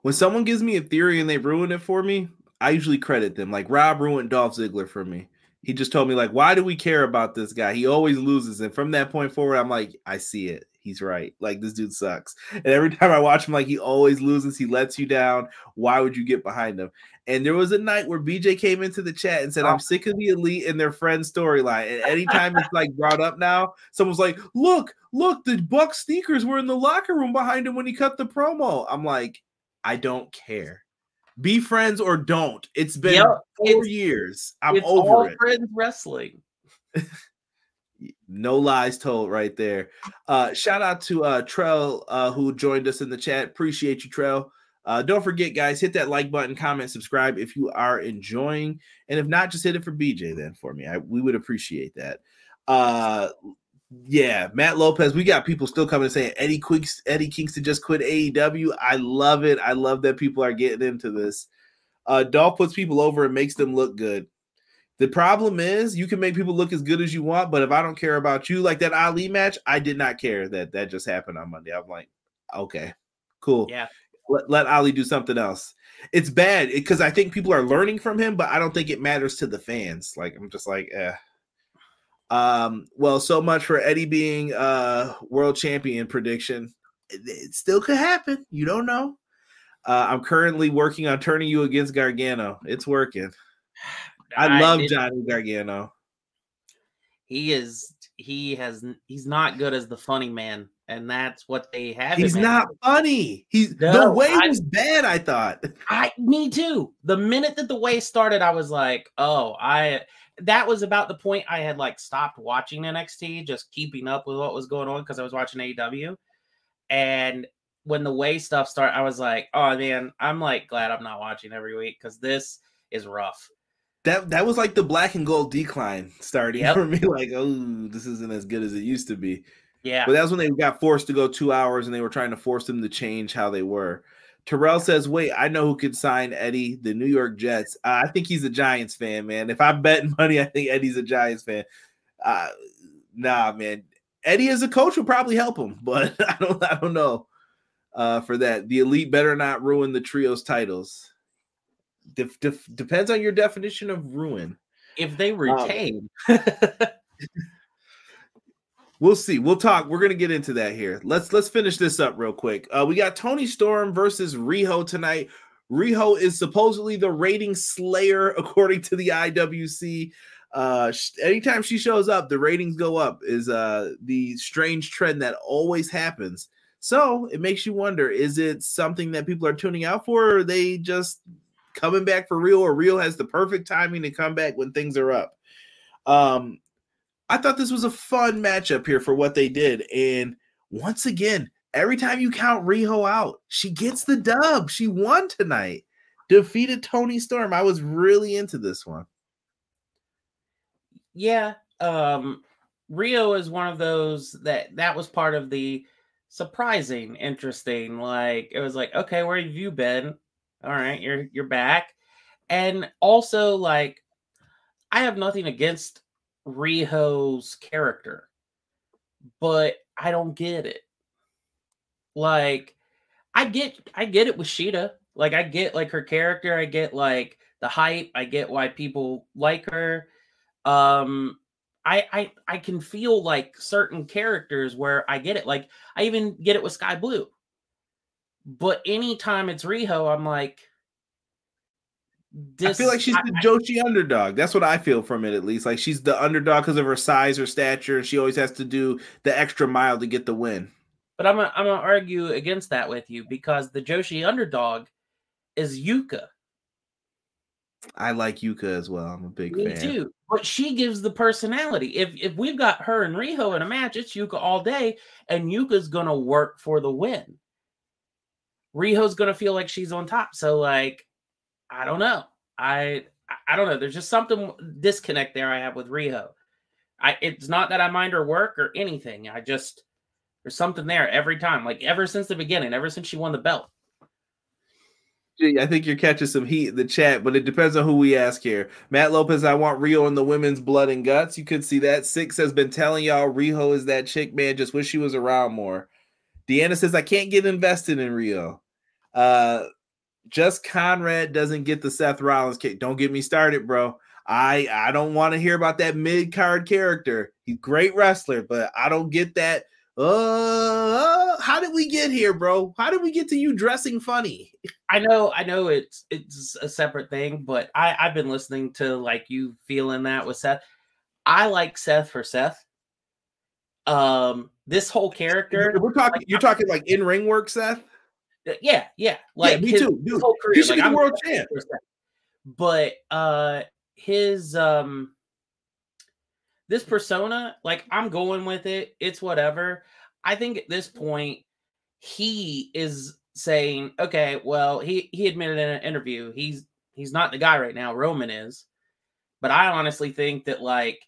When someone gives me a theory and they ruin it for me, I usually credit them. Like Rob ruined Dolph Ziggler for me. He just told me, like, why do we care about this guy? He always loses. And from that point forward, I'm like, I see it. He's right. Like, this dude sucks. And every time I watch him, like, he always loses. He lets you down. Why would you get behind him? And there was a night where BJ came into the chat and said, I'm sick of the elite and their friend storyline. And anytime it's like brought up now, someone's like, look, the Buck sneakers were in the locker room behind him when he cut the promo. I'm like, I don't care. Be friends or don't. It's been 4 years. I'm over it. Friends wrestling. No lies told right there. Shout out to Trell who joined us in the chat. Appreciate you, Trell. Don't forget, guys, hit that like button, comment, subscribe if you are enjoying. And if not, just hit it for BJ then for me. We would appreciate that. Yeah, Matt Lopez. We got people still coming and saying Eddie Kingston just quit AEW. I love it. I love that people are getting into this. Dolph puts people over and makes them look good. The problem is you can make people look as good as you want, but if I don't care about you, like that Ali match, I did not care that just happened on Monday. I'm like, okay, cool. Yeah. Let Ali do something else. It's bad because I think people are learning from him, but I don't think it matters to the fans. Like, I'm just like, eh. Well, so much for Eddie being world champion prediction. It still could happen. You don't know. I'm currently working on turning you against Gargano. It's working. I love Johnny Gargano. He's not good as the funny man, and that's what they have. He's not funny. The way was bad, I thought. Me too. The minute that the way started, I was like, that was about the point I had like stopped watching NXT, just keeping up with what was going on because I was watching AEW. And when the way stuff started, I was like, oh man, I'm like glad I'm not watching every week because this is rough. That was like the black and gold decline starting for me. Like, oh, this isn't as good as it used to be. Yeah. But that was when they got forced to go 2 hours and they were trying to force them to change how they were. Terrell says, wait, I know who could sign Eddie, the New York Jets. I think he's a Giants fan, man. If I'm betting money, I think Eddie's a Giants fan. Nah, man. Eddie as a coach would probably help him, but I don't know for that. The elite better not ruin the trio's titles. Depends on your definition of ruin. If they retain. We'll see. We'll talk. We're going to get into that here. Let's finish this up real quick. We got Toni Storm versus Riho tonight. Riho is supposedly the rating slayer, according to the IWC. Anytime she shows up, the ratings go up, is the strange trend that always happens. So it makes you wonder, is it something that people are tuning out for, or are they just coming back for real, or Riho has the perfect timing to come back when things are up? I thought this was a fun matchup here for what they did. And once again, every time you count Riho out, she gets the dub. She won tonight. Defeated Toni Storm. I was really into this one. Yeah. Riho is one of those that was part of the surprising, interesting. Like, it was like, okay, where have you been? All right, you're back. And also, like, I have nothing against Riho's character, but I don't get it. Like, I get it with Shida. Like, I get like her character. I get like the hype. I get why people like her. I can feel like certain characters where I get it. Like, I even get it with Sky Blue. But anytime it's Riho, I'm like, I feel like she's the Joshi underdog. That's what I feel from it, at least. Like, she's the underdog because of her size, her stature, and she always has to do the extra mile to get the win. But I'm gonna argue against that with you, because the Joshi underdog is Yuka. I like Yuka as well. I'm a big fan. Me too. But she gives the personality. If we've got her and Riho in a match, it's Yuka all day, and Yuka's gonna work for the win. Riho's gonna feel like she's on top. So, like, I don't know. I don't know. There's just something disconnect there I have with Riho. It's not that I mind her work or anything. There's something there every time. Like ever since the beginning, ever since she won the belt. I think you're catching some heat in the chat, but it depends on who we ask here. Matt Lopez, I want Riho in the women's blood and guts. You could see that. Six has been telling y'all Riho is that chick, man. Just wish she was around more. Deanna says, I can't get invested in Riho. Just Conrad doesn't get the Seth Rollins kick. Don't get me started, bro. I don't want to hear about that mid-card character. He's a great wrestler, but I don't get that. How did we get here, bro? How did we get to you dressing funny? I know it's a separate thing, but I've been listening to like you feeling that with Seth. I like Seth for Seth. This whole character. You're talking like in-ring work, Seth? Yeah. Like me too, dude. Whole career, he should be the world champ. But his this persona, like I'm going with it. It's whatever. I think at this point he is saying, okay, well, he admitted in an interview he's not the guy right now. Roman is, but I honestly think that like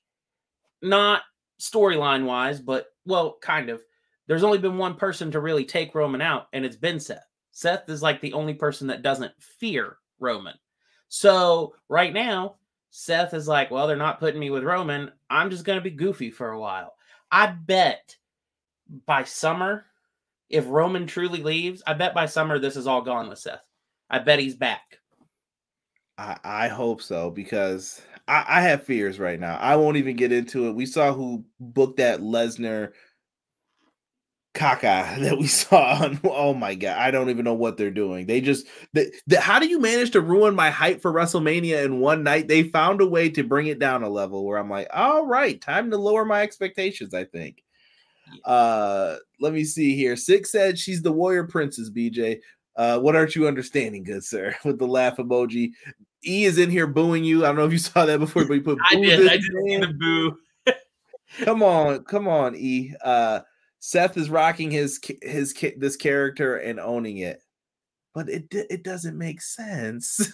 not storyline wise, but well, kind of. There's only been one person to really take Roman out, and it's been Seth. Seth is like the only person that doesn't fear Roman. So right now, Seth is like, well, they're not putting me with Roman. I'm just going to be goofy for a while. I bet by summer, if Roman truly leaves, I bet by summer this is all gone with Seth. I bet he's back. I hope so, because I have fears right now. I won't even get into it. We saw who booked that Lesnar caca that we saw on. Oh my God, I don't even know what they're doing. How do you manage to ruin my hype for WrestleMania in one night? They found a way to bring it down a level where I'm like, all right, time to lower my expectations, I think. Let me see here. Six said she's the warrior princess, BJ. What aren't you understanding, good sir? With the laugh emoji. E is in here booing you. I don't know if you saw that before, but you put I did see the boo. Come on, E. Seth is rocking this character and owning it, but it doesn't make sense.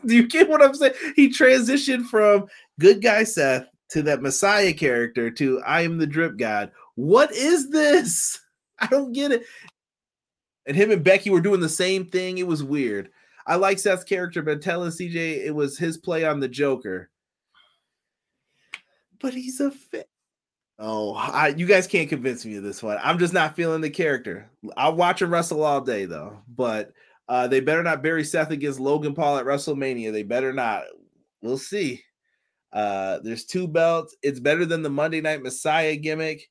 Do you get what I'm saying? He transitioned from good guy Seth to that Messiah character to I am the drip god. What is this? I don't get it. And him and Becky were doing the same thing. It was weird. I like Seth's character, but telling CJ it was his play on the Joker. But he's a fit. Oh, you guys can't convince me of this one. I'm just not feeling the character. I'll watch him wrestle all day, though. But they better not bury Seth against Logan Paul at WrestleMania. They better not. We'll see. There's 2 belts. It's better than the Monday Night Messiah gimmick.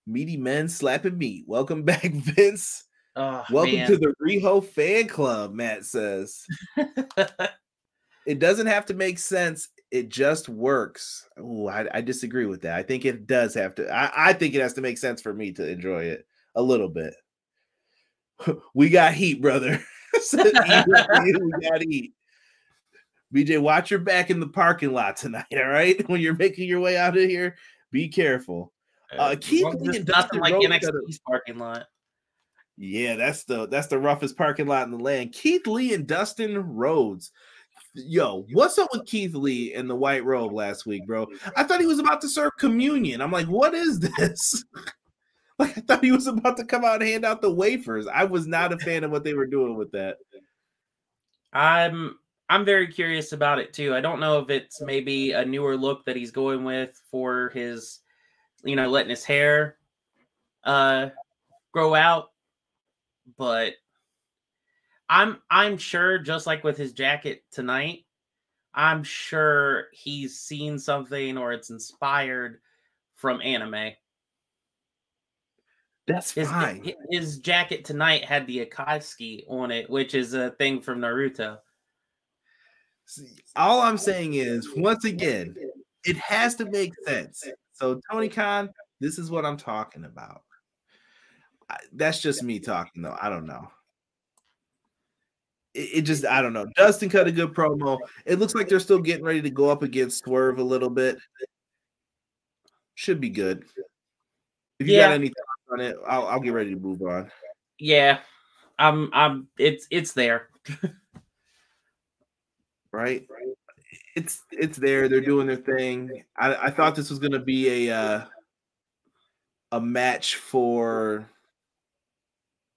Meaty men slapping meat. Welcome back, Vince. Oh, welcome to the Riho fan club, Matt says. It doesn't have to make sense. It just works. Oh, I disagree with that. I think it does have to. I think it has to make sense for me to enjoy it a little bit. We got heat, brother. We got heat. BJ, watch your back in the parking lot tonight, all right? When you're making your way out of here, be careful. Keith Lee and Dustin like Rhodes NXT's parking lot. Yeah, that's the roughest parking lot in the land. Keith Lee and Dustin Rhodes. Yo, what's up with Keith Lee in the white robe last week, bro? I thought he was about to serve communion. I'm like, what is this? Like, I thought he was about to come out and hand out the wafers. I was not a fan of what they were doing with that. I'm very curious about it too. I don't know if it's maybe a newer look that he's going with for his, letting his hair grow out, but I'm sure, just like with his jacket tonight, I'm sure he's seen something or it's inspired from anime. That's fine. His jacket tonight had the Akatsuki on it, which is a thing from Naruto. See, all I'm saying is, once again, it has to make sense. So, Tony Khan, this is what I'm talking about. That's just me talking, though. I don't know. I don't know. Dustin cut a good promo. It looks like they're still getting ready to go up against Swerve a little bit. Should be good. If you got any thoughts on it, I'll get ready to move on. Yeah, it's there. Right. It's there. They're doing their thing. I thought this was going to be a match for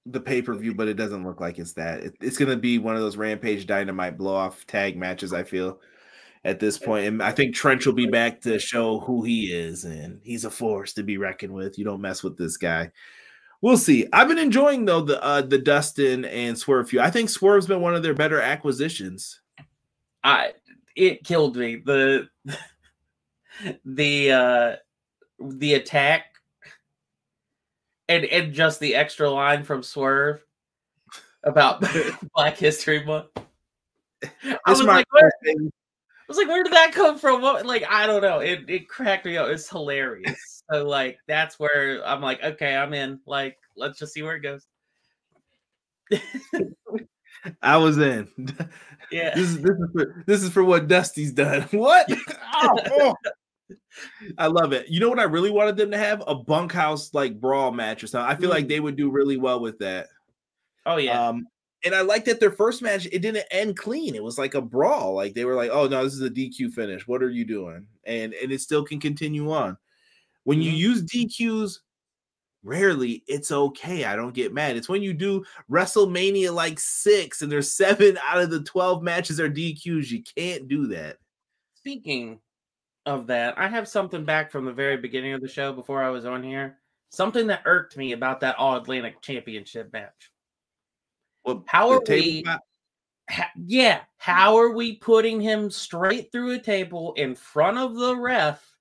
the pay-per-view, but it doesn't look like it's that. It's going to be one of those Rampage Dynamite blow-off tag matches, I feel, at this point. And I think Trent will be back to show who he is, and he's a force to be reckoned with. You don't mess with this guy. We'll see. I've been enjoying, though, the Dustin and Swerve feud. I think Swerve's been one of their better acquisitions. It killed me. The attack and just the extra line from Swerve about Black History Month. I was like, where did that come from? Like, I don't know. It cracked me up. It's hilarious. So, like, that's where I'm like, okay, I'm in. Like, let's just see where it goes. I was in. Yeah. This is for what Dusty's done. What? Oh. I love it. You know what I really wanted them to have? A bunkhouse like brawl match or something. I feel like they would do really well with that. Oh yeah. And I like that their first match, it didn't end clean. It was like a brawl. Like they were like, oh no, this is a DQ finish. What are you doing? And it still can continue on. When you use DQs, rarely it's okay. I don't get mad. It's when you do WrestleMania like 6 and there's 7 out of the 12 matches are DQs. You can't do that. Speaking of that, I have something back from the very beginning of the show before I was on here. Something that irked me about that All-Atlantic Championship match. Well, how are we? How are we putting him straight through a table in front of the ref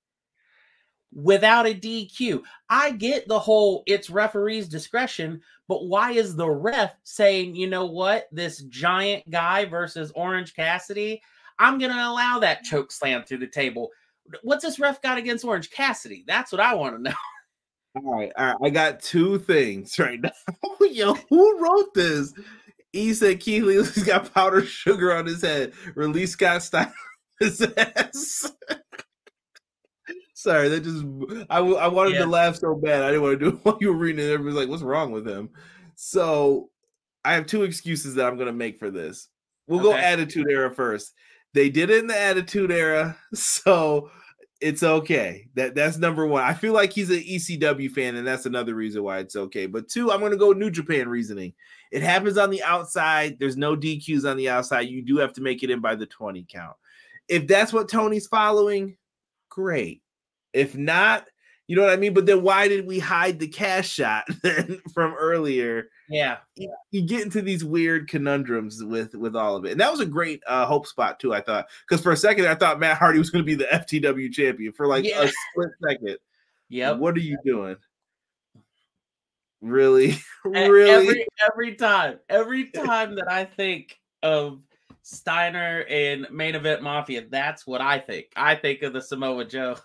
without a DQ? I get the whole it's referee's discretion, but why is the ref saying, you know what, this giant guy versus Orange Cassidy, I'm going to allow that choke slam through the table? What's this ref got against Orange Cassidy? That's what I want to know. All right. I got 2 things right now. Yo, who wrote this? He said Keith Lee's got powdered sugar on his head. Release Scott Steiner on his ass. Sorry, that just I wanted to laugh so bad. I didn't want to do it while you were reading it. Everybody's like, what's wrong with him? So I have 2 excuses that I'm going to make for this. We'll go Attitude Era first. They did it in the Attitude Era, so it's okay. That's number 1. I feel like he's an ECW fan, and that's another reason why it's okay. But 2, I'm going to go New Japan reasoning. It happens on the outside. There's no DQs on the outside. You do have to make it in by the 20 count. If that's what Tony's following, great. If not, you know what I mean? But then why did we hide the cash shot from earlier? Yeah. You get into these weird conundrums with all of it. And that was a great hope spot, too, I thought. Because for a second, I thought Matt Hardy was going to be the FTW champion for like a split second. Yep. What are you doing? Really? Really? Every time that I think of Steiner and Main Event Mafia, that's what I think. I think of the Samoa Joe.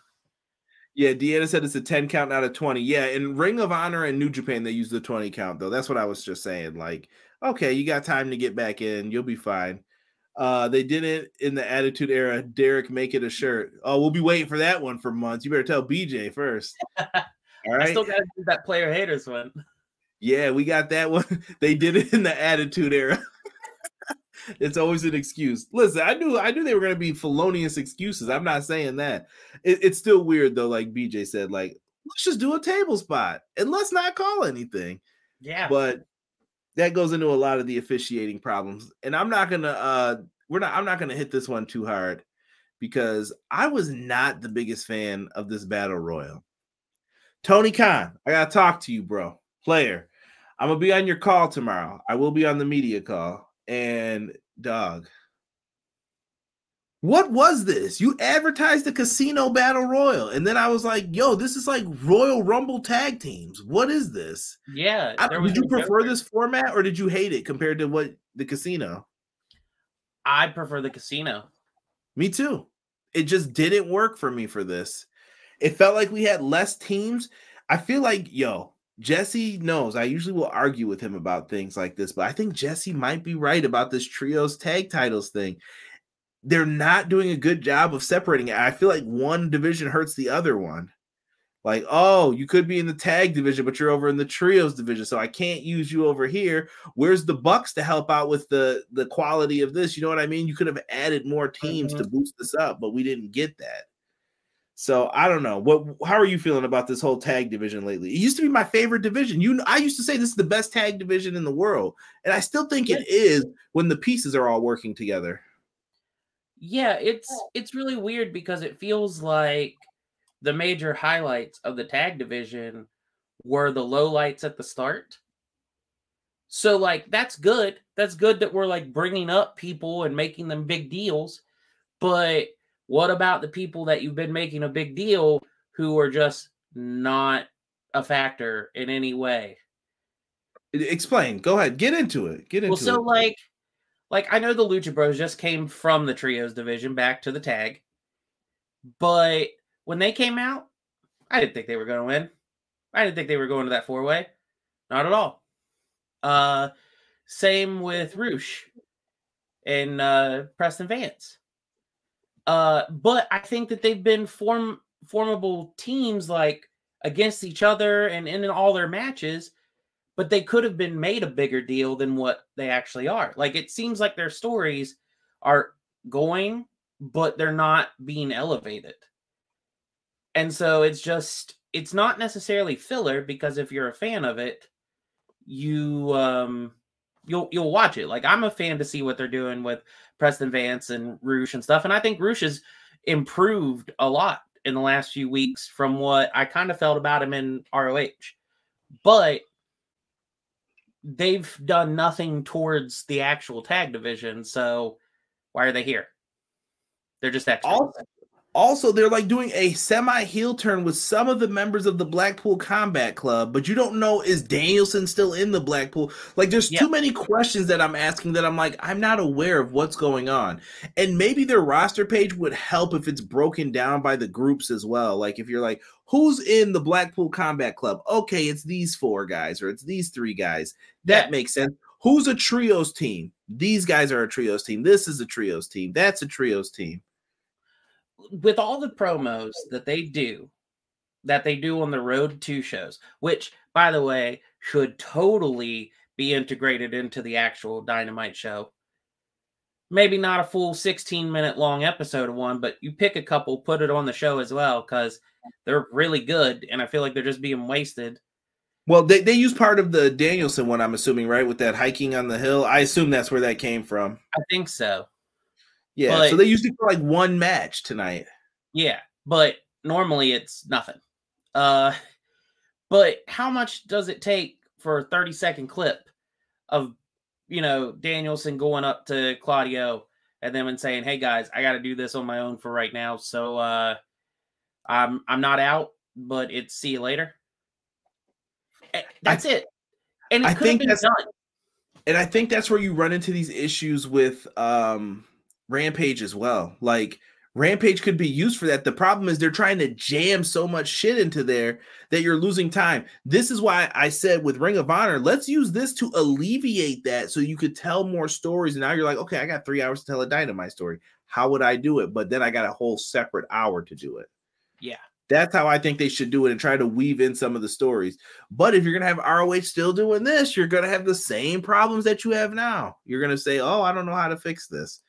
Yeah, Deanna said it's a 10 count out of 20. Yeah, in Ring of Honor and New Japan, they use the 20 count, though. That's what I was just saying. Like, okay, you got time to get back in. You'll be fine. They did it in the Attitude Era. Derek, make it a shirt. Oh, we'll be waiting for that one for months. You better tell BJ first. All right. I still got to do that Player Haters one. Yeah, we got that one. They did it in the Attitude Era. It's always an excuse. Listen, I knew they were going to be felonious excuses. I'm not saying that. It's still weird, though, like BJ said, like, let's just do a table spot and let's not call anything. Yeah. But that goes into a lot of the officiating problems. And I'm not going to hit this one too hard because I was not the biggest fan of this battle royal. Tony Khan, I got to talk to you, bro. Player, I'm going to be on your call tomorrow. I will be on the media call. And dog, what was this? You advertised the Casino Battle Royal, and then I was like, "Yo, this is like Royal Rumble tag teams. What is this?" Yeah. Did you prefer this format, or did you hate it compared to what the Casino? I prefer the Casino. Me too. It just didn't work for me for this. It felt like we had less teams. I feel like, Jesse knows I usually will argue with him about things like this, but I think Jesse might be right about this trios tag titles thing. They're not doing a good job of separating it. I feel like one division hurts the other one. Like, oh, you could be in the tag division, but you're over in the trios division, so I can't use you over here. Where's the Bucks to help out with the quality of this? You know what I mean? You could have added more teams to boost this up, but we didn't get that. So I don't know. How are you feeling about this whole tag division lately? It used to be my favorite division. I used to say this is the best tag division in the world, and I still think it is when the pieces are all working together. Yeah, it's really weird because it feels like the major highlights of the tag division were the lowlights at the start. So, like, that's good. That's good that we're, like, bringing up people and making them big deals. But what about the people that you've been making a big deal who are just not a factor in any way? Explain. Go ahead. Get into it. Like, I know the Lucha Bros just came from the Trios division back to the tag. But when they came out, I didn't think they were going to win. I didn't think they were going to that 4-way. Not at all. Same with Roosh and Preston Vance. But I think that they've been formable teams, like, against each other and in all their matches, but they could have been made a bigger deal than what they actually are. Like, it seems like their stories are going, but they're not being elevated. And so it's not necessarily filler, because if you're a fan of it, you'll watch it. Like, I'm a fan to see what they're doing with Preston Vance and Roosh and stuff. And I think Roosh has improved a lot in the last few weeks from what I kind of felt about him in ROH. But they've done nothing towards the actual tag division. So why are they here? They're just extra. Also, they're like doing a semi-heel turn with some of the members of the Blackpool Combat Club, but you don't know, is Danielson still in the Blackpool? Like, there's too many questions that I'm asking that I'm like, I'm not aware of what's going on. And maybe their roster page would help if it's broken down by the groups as well. Like, if you're like, who's in the Blackpool Combat Club? Okay, it's these 4 guys, or it's these 3 guys. That makes sense. Who's a trios team? These guys are a trios team. This is a trios team. That's a trios team. With all the promos that they do on the Road 2 shows, which, by the way, should totally be integrated into the actual Dynamite show. Maybe not a full 16-minute long episode of one, but you pick a couple, put it on the show as well, because they're really good, and I feel like they're just being wasted. Well, they use part of the Danielson one, I'm assuming, right? With that hiking on the hill. I assume that's where that came from. I think so. Yeah, so they usually for like one match tonight. Yeah, but normally it's nothing. But how much does it take for a 30-second clip of, Danielson going up to Claudio and them and saying, "Hey guys, I got to do this on my own for right now, so I'm not out, but it's see you later." That's it, and it could have been done. And I think that's where you run into these issues with Rampage as well. Like, Rampage could be used for that. The problem is they're trying to jam so much shit into there that you're losing time. This is why I said with Ring of Honor, let's use this to alleviate that so you could tell more stories. And now you're like, okay, I got 3 hours to tell a Dynamite story. How would I do it? But then I got a whole separate hour to do it. Yeah. That's how I think they should do it and try to weave in some of the stories. But if you're going to have ROH still doing this, you're going to have the same problems that you have now. You're going to say, oh, I don't know how to fix this.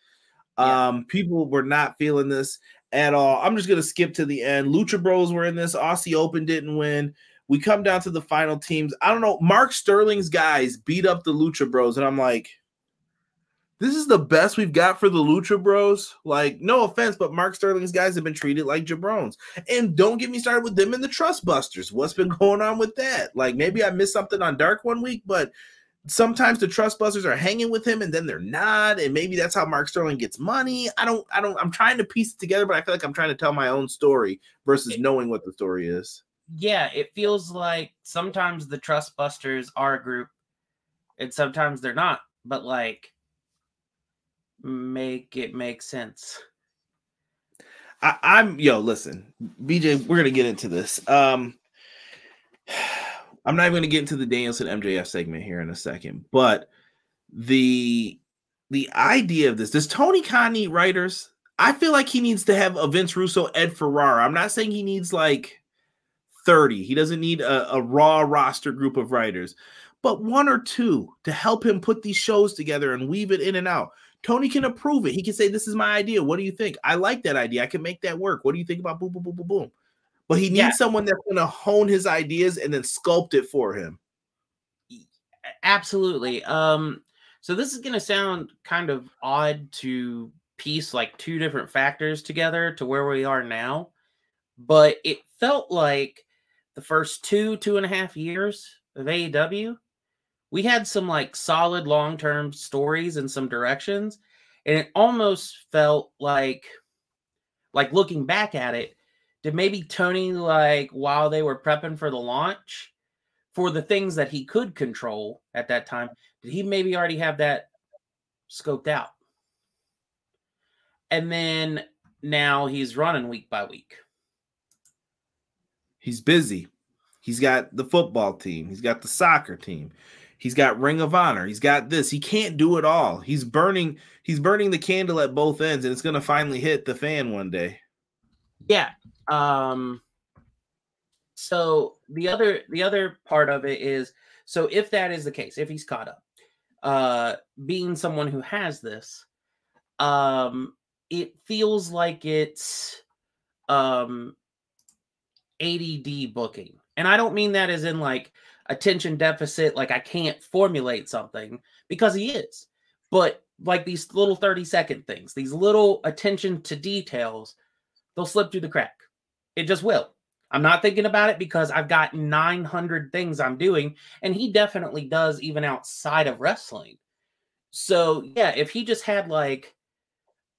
People were not feeling this at all. I'm just going to skip to the end. Lucha Bros were in this. Aussie Open didn't win. We come down to the final teams. I don't know. Mark Sterling's guys beat up the Lucha Bros. And I'm like, this is the best we've got for the Lucha Bros. Like, no offense, but Mark Sterling's guys have been treated like jabrones. And don't get me started with them and the Trust Busters. What's been going on with that? Like, maybe I missed something on Dark one week, but sometimes the Trust Busters are hanging with him and then they're not. And maybe that's how Mark Sterling gets money. I'm trying to piece it together, but I feel like I'm trying to tell my own story versus knowing what the story is. Yeah, it feels like sometimes the Trust Busters are a group and sometimes they're not. But, like, make it make sense. Listen, BJ, we're gonna get into this. I'm not even going to get into the Danielson MJF segment here in a second, but the idea of this, does Tony Khan need writers? I feel like he needs to have a Vince Russo, Ed Ferrara. I'm not saying he needs like 30. He doesn't need a raw roster group of writers, but 1 or 2 to help him put these shows together and weave it in and out. Tony can approve it. He can say, this is my idea. What do you think? I like that idea. I can make that work. What do you think about boom, boom, boom, boom, boom? But he needs someone that's going to hone his ideas and then sculpt it for him. Absolutely. So this is going to sound kind of odd to piece like 2 different factors together to where we are now, but it felt like the first 2.5 years of AEW, we had some like solid long-term stories and some directions, and it almost felt like looking back at it, did maybe Tony, like while they were prepping for the launch for the things that he could control at that time, did he maybe already have that scoped out? And then now he's running week by week. He's busy. He's got the football team. He's got the soccer team. He's got Ring of Honor. He's got this. He can't do it all. He's burning the candle at both ends, and it's going to finally hit the fan one day. Yeah. So the other part of it is, so if that is the case, if he's caught up, being someone who has this, it feels like it's ADD booking. And I don't mean that as in like attention deficit, like I can't formulate something, because he is. But like these little 30-second things, these little attention to details, they'll slip through the crack. It just will. I'm not thinking about it because I've got 900 things I'm doing, and he definitely does even outside of wrestling. So yeah, if he just had like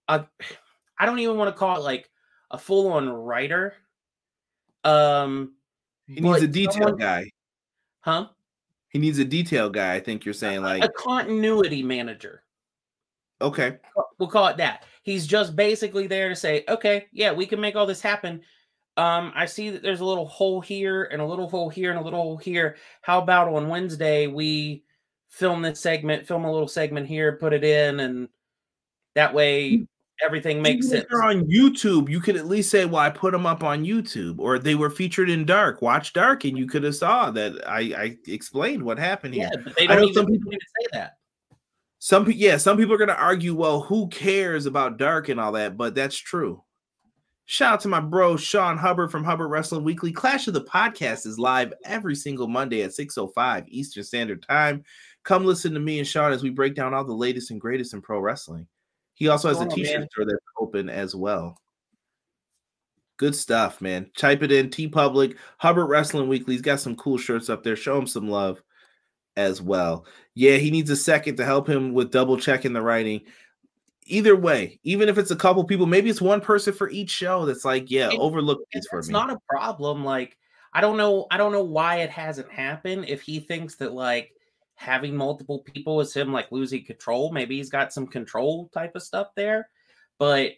I don't even want to call it like a full-on writer. He needs a detail guy. Huh? He needs a detail guy. I think you're saying like a continuity manager. Okay. We'll call it that. He's just basically there to say, okay, yeah, we can make all this happen. I see that there's a little hole here and a little hole here and a little hole here. How about on Wednesday we film a little segment here, put it in, and that way everything makes sense. If they're on YouTube, you could at least say, well, I put them up on YouTube, or they were featured in Dark. Watch Dark, and you could have saw that I explained what happened here. Yeah, but they don't even say that. Some people are going to argue, well, who cares about Dark and all that, but that's true. Shout out to my bro, Sean Hubbard from Hubbard Wrestling Weekly. Clash of the Podcast is live every single Monday at 6:05 Eastern Standard Time. Come listen to me and Sean as we break down all the latest and greatest in pro wrestling. He also has a t-shirt store that's open as well. Good stuff, man. Type it in, TeePublic, Hubbard Wrestling Weekly. He's got some cool shirts up there. Show him some love as well. Yeah, he needs a second to help him with double checking the writing. Either way, even if it's a couple people, maybe it's one person for each show that's like, overlook these for me. It's not a problem. Like, I don't know why it hasn't happened. If he thinks that like having multiple people is him like losing control, maybe he's got some control type of stuff there. But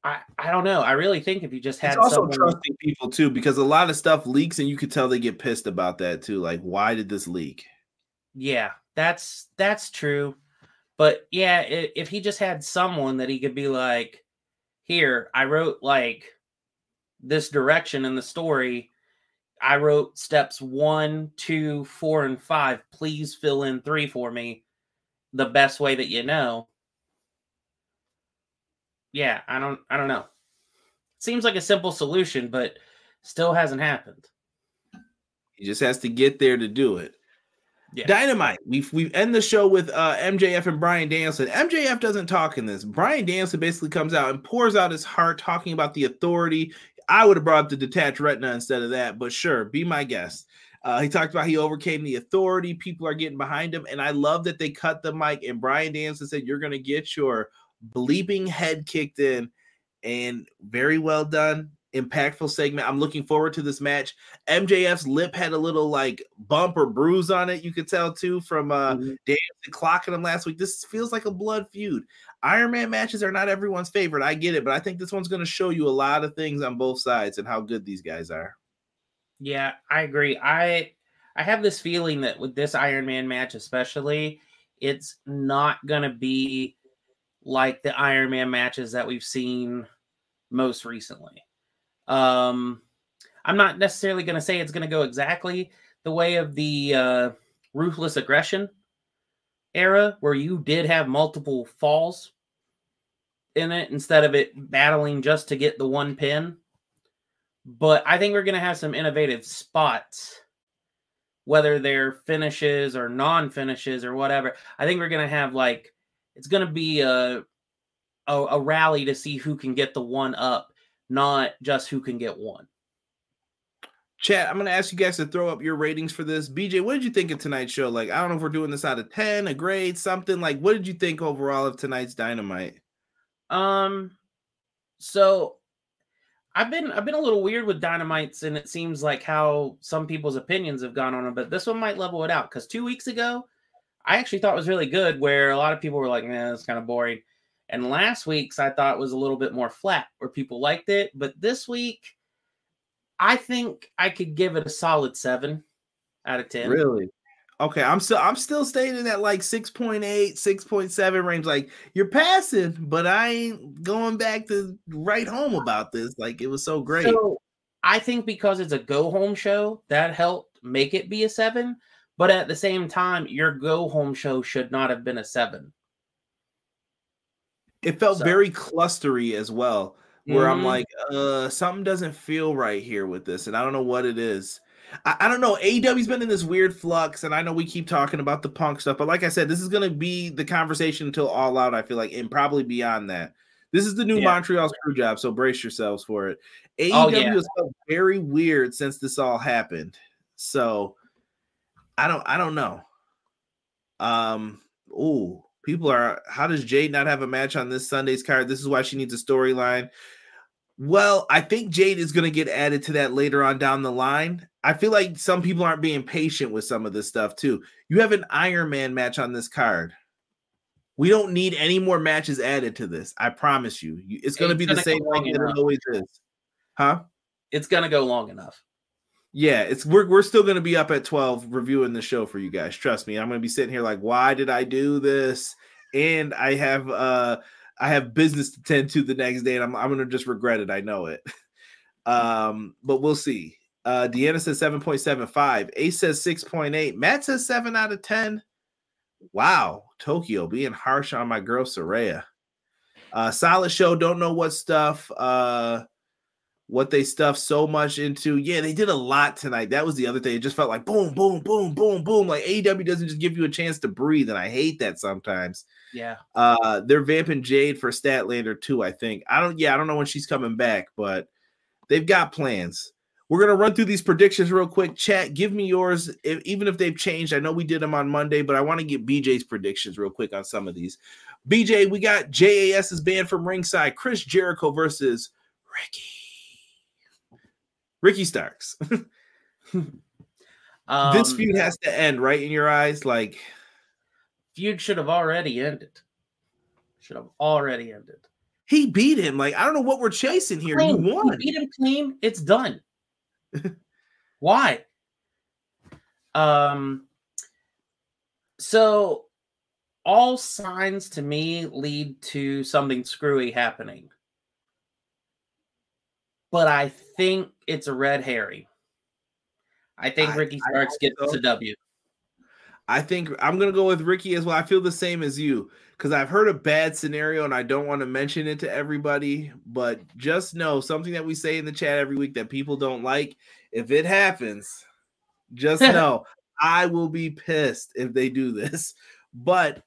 I don't know. I really think if you just had also trusting people too, because a lot of stuff leaks and you could tell they get pissed about that too. Like, why did this leak? Yeah, that's true. But yeah, if he just had someone that he could be like, here, I wrote like this direction in the story. I wrote steps 1, 2, 4, and 5. Please fill in 3 for me the best way that you know. Yeah, I don't know. Seems like a simple solution, but still hasn't happened. He just has to get there to do it. Yeah. Dynamite. We end the show with MJF and Bryan Danielson. MJF doesn't talk in this. Bryan Danielson basically comes out and pours out his heart talking about the authority. I would have brought up the detached retina instead of that, but sure, be my guest. He talked about he overcame the authority. People are getting behind him, and I love that they cut the mic, and Bryan Danielson said, you're going to get your bleeping head kicked in, and very well done. Impactful segment. I'm looking forward to this match. MJF's lip had a little like bump or bruise on it. You could tell too from Danielson clocking him last week. This feels like a blood feud. Iron Man matches are not everyone's favorite. I get it, but I think this one's going to show you a lot of things on both sides and how good these guys are. Yeah, I agree. I have this feeling that with this Iron Man match especially, it's not going to be like the Iron Man matches that we've seen most recently. I'm not necessarily going to say it's going to go exactly the way of the Ruthless Aggression era, where you did have multiple falls in it instead of it battling just to get the one pin. But I think we're going to have some innovative spots, whether they're finishes or non-finishes or whatever. I think we're going to have it's going to be a rally to see who can get the one up, not just who can get one. Chat, I'm going to ask you guys to throw up your ratings for this. BJ, what did you think of tonight's show? I don't know if we're doing this out of 10, a grade, something. What did you think overall of tonight's Dynamite? So I've been a little weird with Dynamites, and it seems like how some people's opinions have gone on them, but this one might level it out, because 2 weeks ago, I actually thought it was really good, where a lot of people were like, man, it's kind of boring. And last week's I thought was a little bit more flat, where people liked it. But this week, I think I could give it a solid 7 out of 10. Really? Okay, I'm still staying in that 6.8, 6.7 range. You're passing, but I ain't going back to write home about this. It was so great. So I think because it's a go-home show, that helped make it be a 7. But at the same time, your go-home show should not have been a 7. It felt very clustery as well, where I'm like, something doesn't feel right here with this, and I don't know what it is. I don't know. AEW's been in this weird flux, and I know we keep talking about the Punk stuff, but like I said, this is going to be the conversation until All Out, I feel like, and probably beyond that. This is the new Montreal Screwjob, so brace yourselves for it. AEW has felt very weird since this all happened, so I don't know. People are, how does Jade not have a match on this Sunday's card? This is why she needs a storyline. Well, I think Jade is going to get added to that later on down the line. I feel like some people aren't being patient with some of this stuff too. You have an Iron Man match on this card. We don't need any more matches added to this. I promise you. It's going to be the same thing that it always is. Huh? It's going to go long enough. Yeah, we're still going to be up at 12 reviewing the show for you guys. Trust me. I'm going to be sitting here why did I do this? And I have business to tend to the next day, and I'm going to just regret it. I know it. But we'll see. Deanna says 7.75. Ace says 6.8. Matt says 7 out of 10. Wow. Tokyo being harsh on my girl Saraya. Solid show. Don't know what stuff. What they stuffed so much into. Yeah, they did a lot tonight. That was the other thing. It just felt like boom, boom, boom, boom, boom. AEW doesn't just give you a chance to breathe, and I hate that sometimes. Yeah. They're vamping Jade for Statlander too, I think. I don't know when she's coming back, but they've got plans. We're going to run through these predictions real quick. Chat, give me yours, even if they've changed. I know we did them on Monday, but I want to get BJ's predictions real quick on some of these. BJ, we got JAS's banned from ringside. Chris Jericho versus Ricky Starks. This feud has to end, right, in your eyes? Feud should have already ended. He beat him. I don't know what we're chasing here. Clean. You won. He beat him clean. It's done. Why? So all signs to me lead to something screwy happening. But I think it's a red herring. I think Ricky Starks gets a W. I think I'm going to go with Ricky as well. I feel the same as you because I've heard a bad scenario and I don't want to mention it to everybody, but just know something that we say in the chat every week that people don't like. If it happens, just know I will be pissed if they do this. But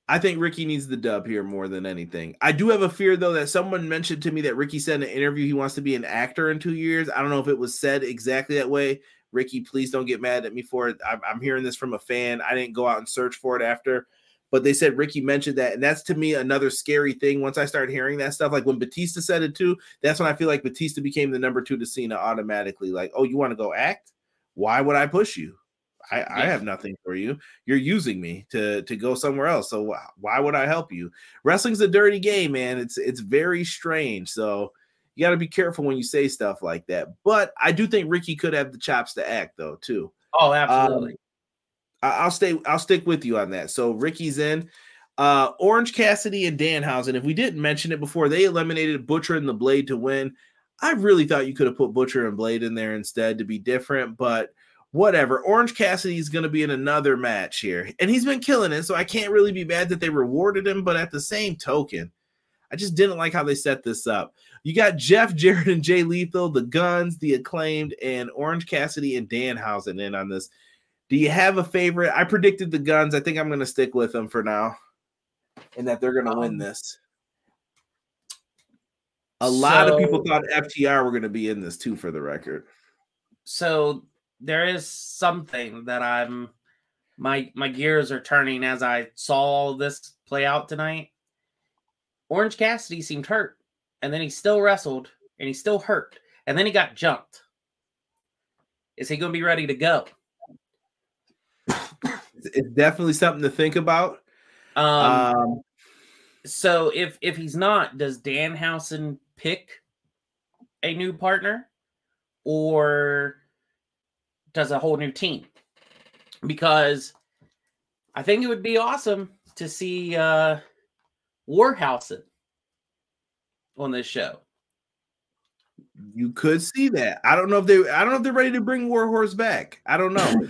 I think Ricky needs the dub here more than anything. I do have a fear, though, that someone mentioned to me that Ricky said in an interview he wants to be an actor in 2 years. I don't know if it was said exactly that way. Ricky, please don't get mad at me for it. I'm hearing this from a fan. I didn't go out and search for it after. But they said Ricky mentioned that. And that's, to me, another scary thing. Once I started hearing that stuff, like when Batista said it, too, that's when I feel like Batista became the number 2 to Cena automatically. Like, oh, you want to go act? Why would I push you? I have nothing for you. You're using me to go somewhere else. So why would I help you? Wrestling's a dirty game, man. It's very strange. So you got to be careful when you say stuff like that. But I do think Ricky could have the chops to act, though, too. Oh, absolutely. I'll stick with you on that. So Ricky's in. Orange Cassidy and Danhausen. If we didn't mention it before, they eliminated Butcher and the Blade to win. I really thought you could have put Butcher and Blade in there instead to be different, but whatever. Orange Cassidy is going to be in another match here, and he's been killing it, so I can't really be mad that they rewarded him, but at the same token, I just didn't like how they set this up. You got Jeff Jarrett and Jay Lethal, the Guns, the Acclaimed, and Orange Cassidy and Danhausen in on this. Do you have a favorite? I predicted the Guns. I think I'm going to stick with them for now, and that they're going to win this. A lot of people thought FTR were going to be in this too, for the record. So there is something that my gears are turning as I saw all of this play out tonight. Orange Cassidy seemed hurt, and then he still wrestled, and he still hurt, and then he got jumped. Is he going to be ready to go? It's definitely something to think about. So if he's not, does Danhausen pick a new partner, or does a whole new team? Because I think it would be awesome to see Warhausen on this show. You could see that. I don't know if they're ready to bring Warhorse back. I don't know.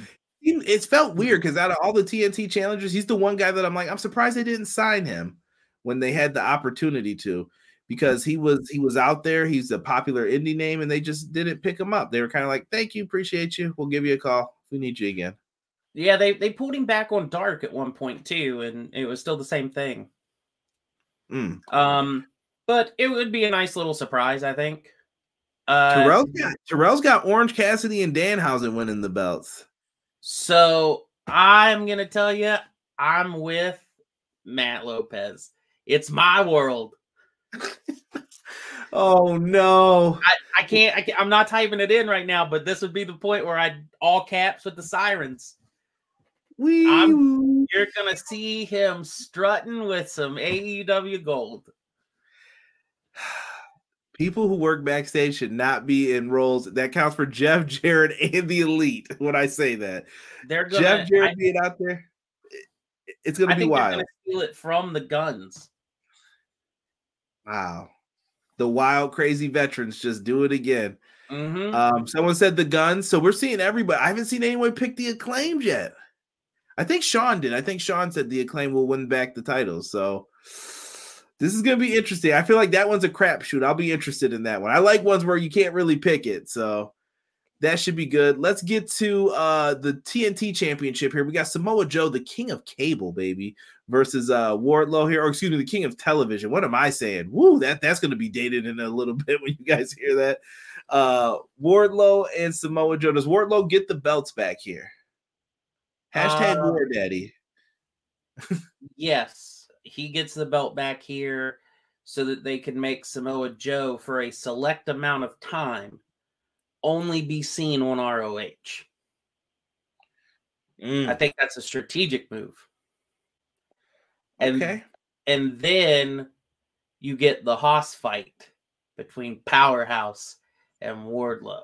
It's felt weird because out of all the TNT challengers, he's the one guy that I'm surprised they didn't sign him when they had the opportunity to, because he was out there. He's a popular indie name, and they just didn't pick him up. They were kind of like, "Thank you, appreciate you. We'll give you a call if we need you again." Yeah, they pulled him back on Dark at one point too, and it was still the same thing. But it would be a nice little surprise, I think. Terrell's got Orange Cassidy and Danhausen winning the belts. So I'm gonna tell you, I'm with Matt Lopez. It's my world. Oh no! I can't. I'm not typing it in right now, but this would be the point where I all caps with the sirens. You're gonna see him strutting with some AEW gold. People who work backstage should not be in roles. That counts for Jeff Jarrett and the Elite. When I say that, Jeff Jarrett being out there, it's going to be wild. They're going to steal it from the Guns. Wow, the wild, crazy veterans just do it again. Mm-hmm. Someone said the Guns, so we're seeing everybody. I haven't seen anyone pick the Acclaimed yet. I think Sean did. I think Sean said the Acclaimed will win back the title. So this is going to be interesting. I feel like that one's a crapshoot. I'll be interested in that one. I like ones where you can't really pick it. So that should be good. Let's get to the TNT Championship here. We got Samoa Joe, the king of cable, baby, versus Wardlow here. Or excuse me, the king of television. What am I saying? Woo, that's going to be dated in a little bit when you guys hear that. Wardlow and Samoa Joe. Does Wardlow get the belts back here? Hashtag War Daddy. Yes. He gets the belt back here so that they can make Samoa Joe, for a select amount of time, only be seen on ROH. I think that's a strategic move. And then you get the Haas fight between Powerhouse and Wardlow.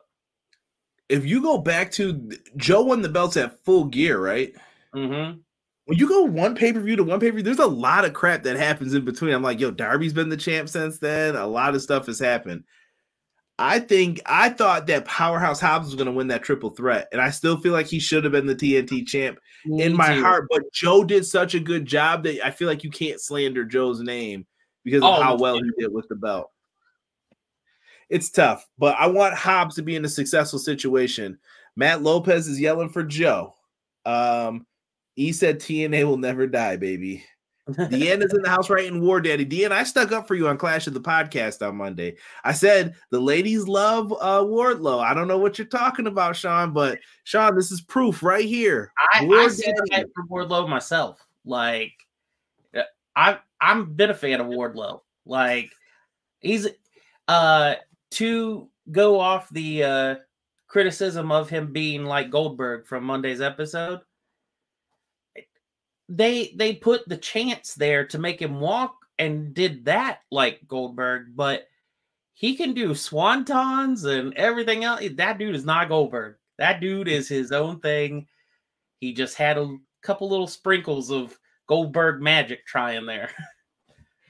If you go back to Joe won the belts at Full Gear, right? Mm-hmm. When you go one pay-per-view to one pay-per-view, there's a lot of crap that happens in between. I'm like, yo, Darby's been the champ since then. A lot of stuff has happened. I thought that Powerhouse Hobbs was going to win that triple threat, and I still feel like he should have been the TNT champ in my heart. But Joe did such a good job that I feel like you can't slander Joe's name because of how well he did with the belt. It's tough, but I want Hobbs to be in a successful situation. Matt Lopez is yelling for Joe. He said TNA will never die, baby. Deanne is in the house writing War Daddy. Deanne, I stuck up for you on Clash of the Podcast on Monday. I said the ladies love Wardlow. I don't know what you're talking about, Sean, but Sean, this is proof right here. I see the hype for Wardlow myself. Like, I've been a fan of Wardlow. Like, he's to go off the criticism of him being like Goldberg from Monday's episode. They put the chance there to make him walk and did that like Goldberg, but he can do swantons and everything else. That dude is not Goldberg. That dude is his own thing. He just had a couple little sprinkles of Goldberg magic trying there.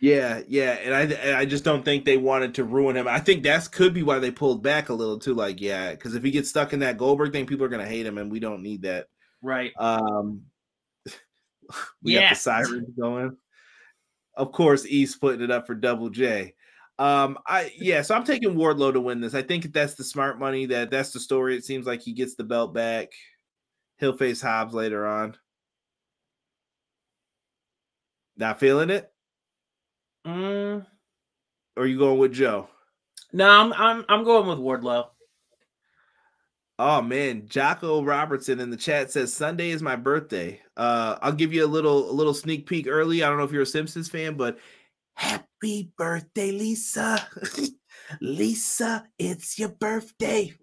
Yeah, and I just don't think they wanted to ruin him. I think could be why they pulled back a little too. Like, yeah, because if he gets stuck in that Goldberg thing, people are gonna hate him, and we don't need that. Right. We got the sirens going. Of course, East putting it up for Double J. So I'm taking Wardlow to win this. I think that's the smart money. That's the story. It seems like he gets the belt back. He'll face Hobbs later on. Not feeling it? Or are you going with Joe? No, I'm going with Wardlow. Oh man, Jocko Robertson in the chat says Sunday is my birthday. I'll give you a little sneak peek early. I don't know if you're a Simpsons fan, but happy birthday, Lisa. Lisa, it's your birthday.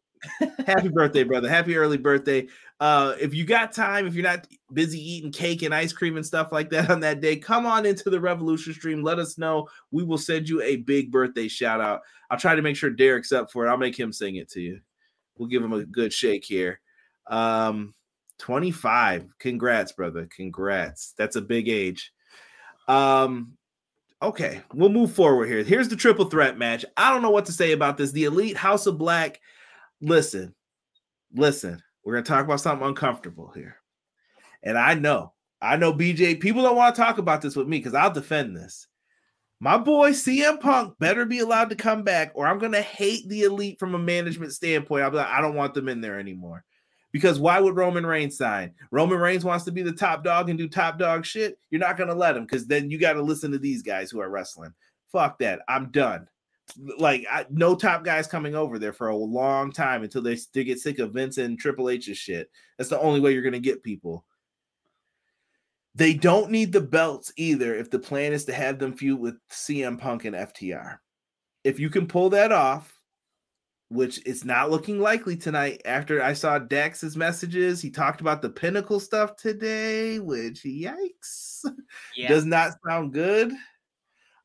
Happy birthday, brother. Happy early birthday. If you got time, if you're not busy eating cake and ice cream and stuff like that on that day, come on into the Revolution stream. Let us know. We will send you a big birthday shout out. I'll try to make sure Derek's up for it. I'll make him sing it to you. We'll give him a good shake here. 25. Congrats, brother. Congrats. That's a big age. Okay, we'll move forward here. Here's the triple threat match. I don't know what to say about this. The Elite, House of Black. Listen. We're going to talk about something uncomfortable here. And I know, BJ, people don't want to talk about this with me because I'll defend this. My boy CM Punk better be allowed to come back or I'm going to hate the Elite from a management standpoint. I'll be like, I don't want them in there anymore. Because why would Roman Reigns sign? Roman Reigns wants to be the top dog and do top dog shit. You're not going to let him because then you got to listen to these guys who are wrestling. Fuck that. I'm done. Like, no top guys coming over there for a long time until they get sick of Vince and Triple H's shit. That's the only way you're going to get people. They don't need the belts either if the plan is to have them feud with CM Punk and FTR. If you can pull that off, which it's not looking likely tonight after I saw Dax's messages. He talked about the Pinnacle stuff today, which, yikes, does not sound good.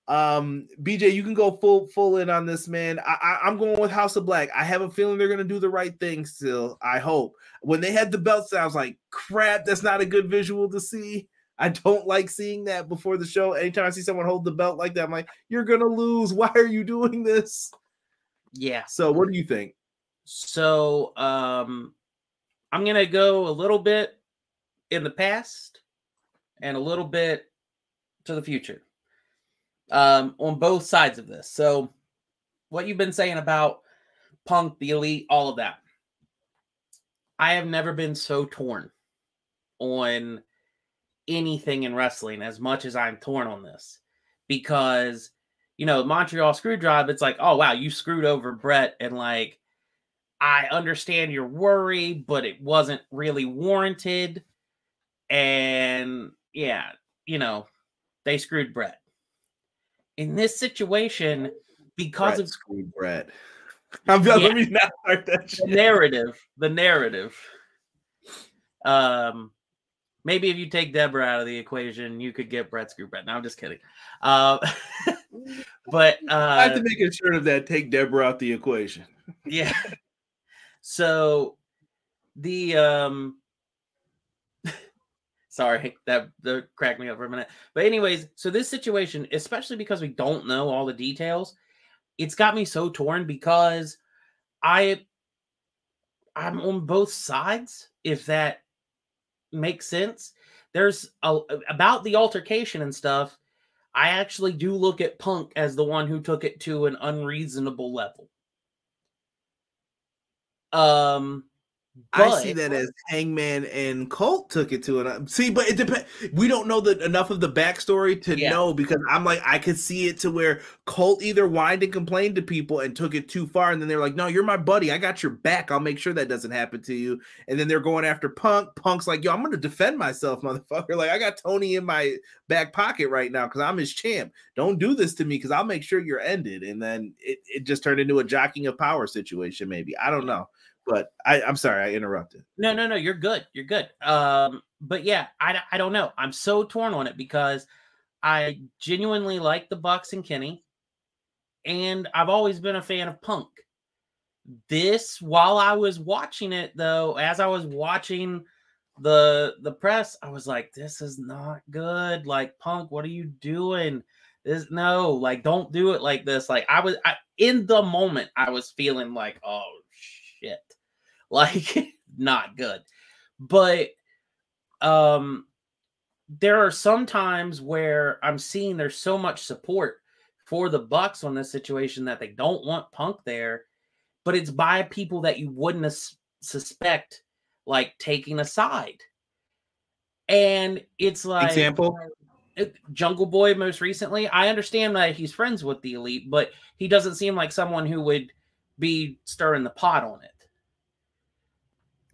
BJ, you can go full in on this, man. I'm going with House of Black. I have a feeling they're going to do the right thing still. I hope. When they had the belts, I was like, crap, that's not a good visual to see. I don't like seeing that before the show. Anytime I see someone hold the belt like that, I'm like, you're going to lose. Why are you doing this? Yeah. So what do you think? So I'm going to go a little bit in the past and a little bit to the future. On both sides of this. So what you've been saying about Punk, the Elite, all of that. I have never been so torn on anything in wrestling as much as I'm torn on this. Because, Montreal Screwjob, it's like, oh, wow, you screwed over Brett. And like, I understand your worry, but it wasn't really warranted. And yeah, they screwed Brett. In this situation, because of screwed Brett. Let me not start that shit. The narrative. Maybe if you take Deborah out of the equation, you could get Brett screwed Brett. No, I'm just kidding. But I have to make a shirt of that. Take Deborah out the equation. Yeah. So the sorry, that cracked me up for a minute. But anyways, so this situation, especially because we don't know all the details, it's got me so torn because I'm on both sides, if that makes sense. There's about the altercation and stuff, I actually do look at Punk as the one who took it to an unreasonable level. I see that as Hangman and Colt took it to it. See, but it depends. We don't know enough of the backstory to know, because I'm like, I could see it to where Colt either whined and complained to people and took it too far, and then they're like, no, you're my buddy. I got your back. I'll make sure that doesn't happen to you. And then they're going after Punk. Punk's like, yo, I'm going to defend myself, motherfucker. Like, I got Tony in my back pocket right now because I'm his champ. Don't do this to me because I'll make sure you're ended. And then it just turned into a jockeying of power situation, maybe. I don't know. But I'm sorry, I interrupted. No, you're good. You're good. But yeah, I don't know. I'm so torn on it because I genuinely like the Bucks and Kenny, and I've always been a fan of Punk. This, while I was watching it, though, as I was watching the press, I was like, this is not good. Like, Punk, what are you doing? Don't do it like this. Like in the moment, I was feeling like, oh shit, like not good. But there are some times where I'm seeing there's so much support for the Bucks on this situation that they don't want Punk there, but it's by people that you wouldn't suspect, like taking a side. And it's like example. Jungle Boy most recently. I understand that he's friends with the Elite, but he doesn't seem like someone who would be stirring the pot on it.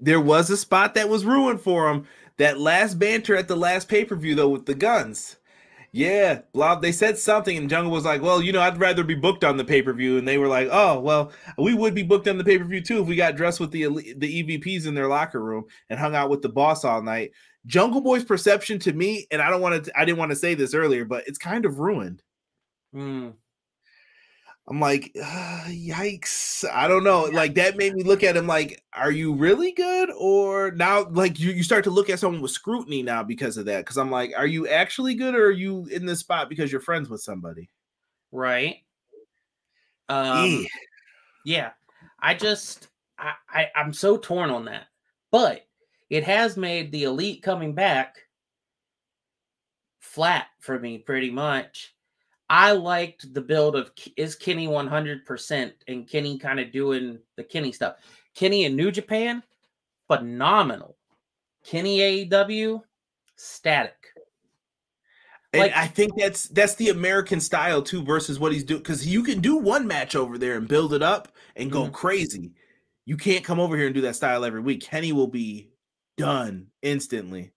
There was a spot that was ruined for him. That last banter at the last pay-per-view, though, with the guns. Yeah, they said something, and Jungle was like, well, I'd rather be booked on the pay-per-view. And they were like, oh, well, we would be booked on the pay-per-view, too, if we got dressed with the EVPs in their locker room and hung out with the boss all night. Jungle Boy's perception to me, and I didn't want to say this earlier, but it's kind of ruined. I'm like, yikes. I don't know. Like, that made me look at him like, are you really good? Or now, like, you start to look at someone with scrutiny now because of that. Because I'm like, are you actually good, or are you in this spot because you're friends with somebody? Right. Yeah. I'm so torn on that. But it has made the Elite coming back flat for me, pretty much. I liked the build of, is Kenny 100%, and Kenny kind of doing the Kenny stuff. Kenny in New Japan, phenomenal. Kenny AEW, static. And I think that's the American style too, versus what he's doing. Because you can do one match over there and build it up and go crazy. You can't come over here and do that style every week. Kenny will be done instantly.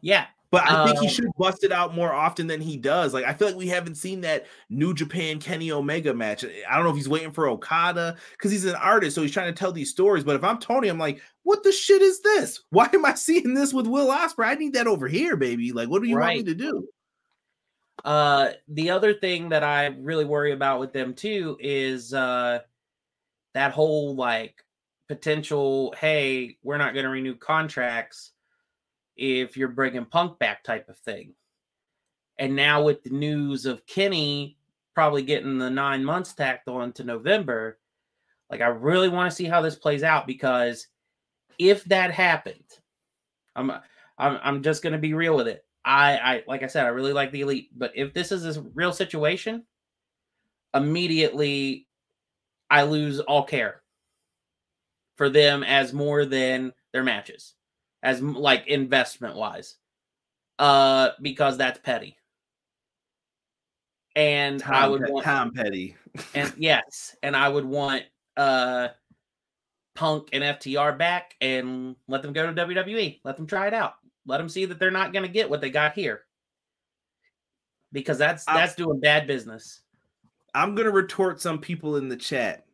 Yeah. But I think he should bust it out more often than he does. Like, I feel like we haven't seen that New Japan Kenny Omega match. I don't know if he's waiting for Okada because he's an artist, so he's trying to tell these stories. But if I'm Tony, I'm like, what the shit is this? Why am I seeing this with Will Ospreay? I need that over here, baby. Like, what do you want me to do? The other thing that I really worry about with them too is that whole like potential, hey, we're not going to renew contracts if you're bringing Punk back type of thing. And now with the news of Kenny probably getting the 9 months tacked on to November, like, I really want to see how this plays out, because if that happened, I'm just going to be real with it. I like I said, I really like the Elite, but if this is a real situation, immediately I lose all care for them as more than their matches, as like investment wise, because that's petty. And I would want Tom Petty. And yes, and I would want Punk and FTR back and let them go to WWE. Let them try it out. Let them see that they're not going to get what they got here, because that's doing bad business. I'm going to retort some people in the chat.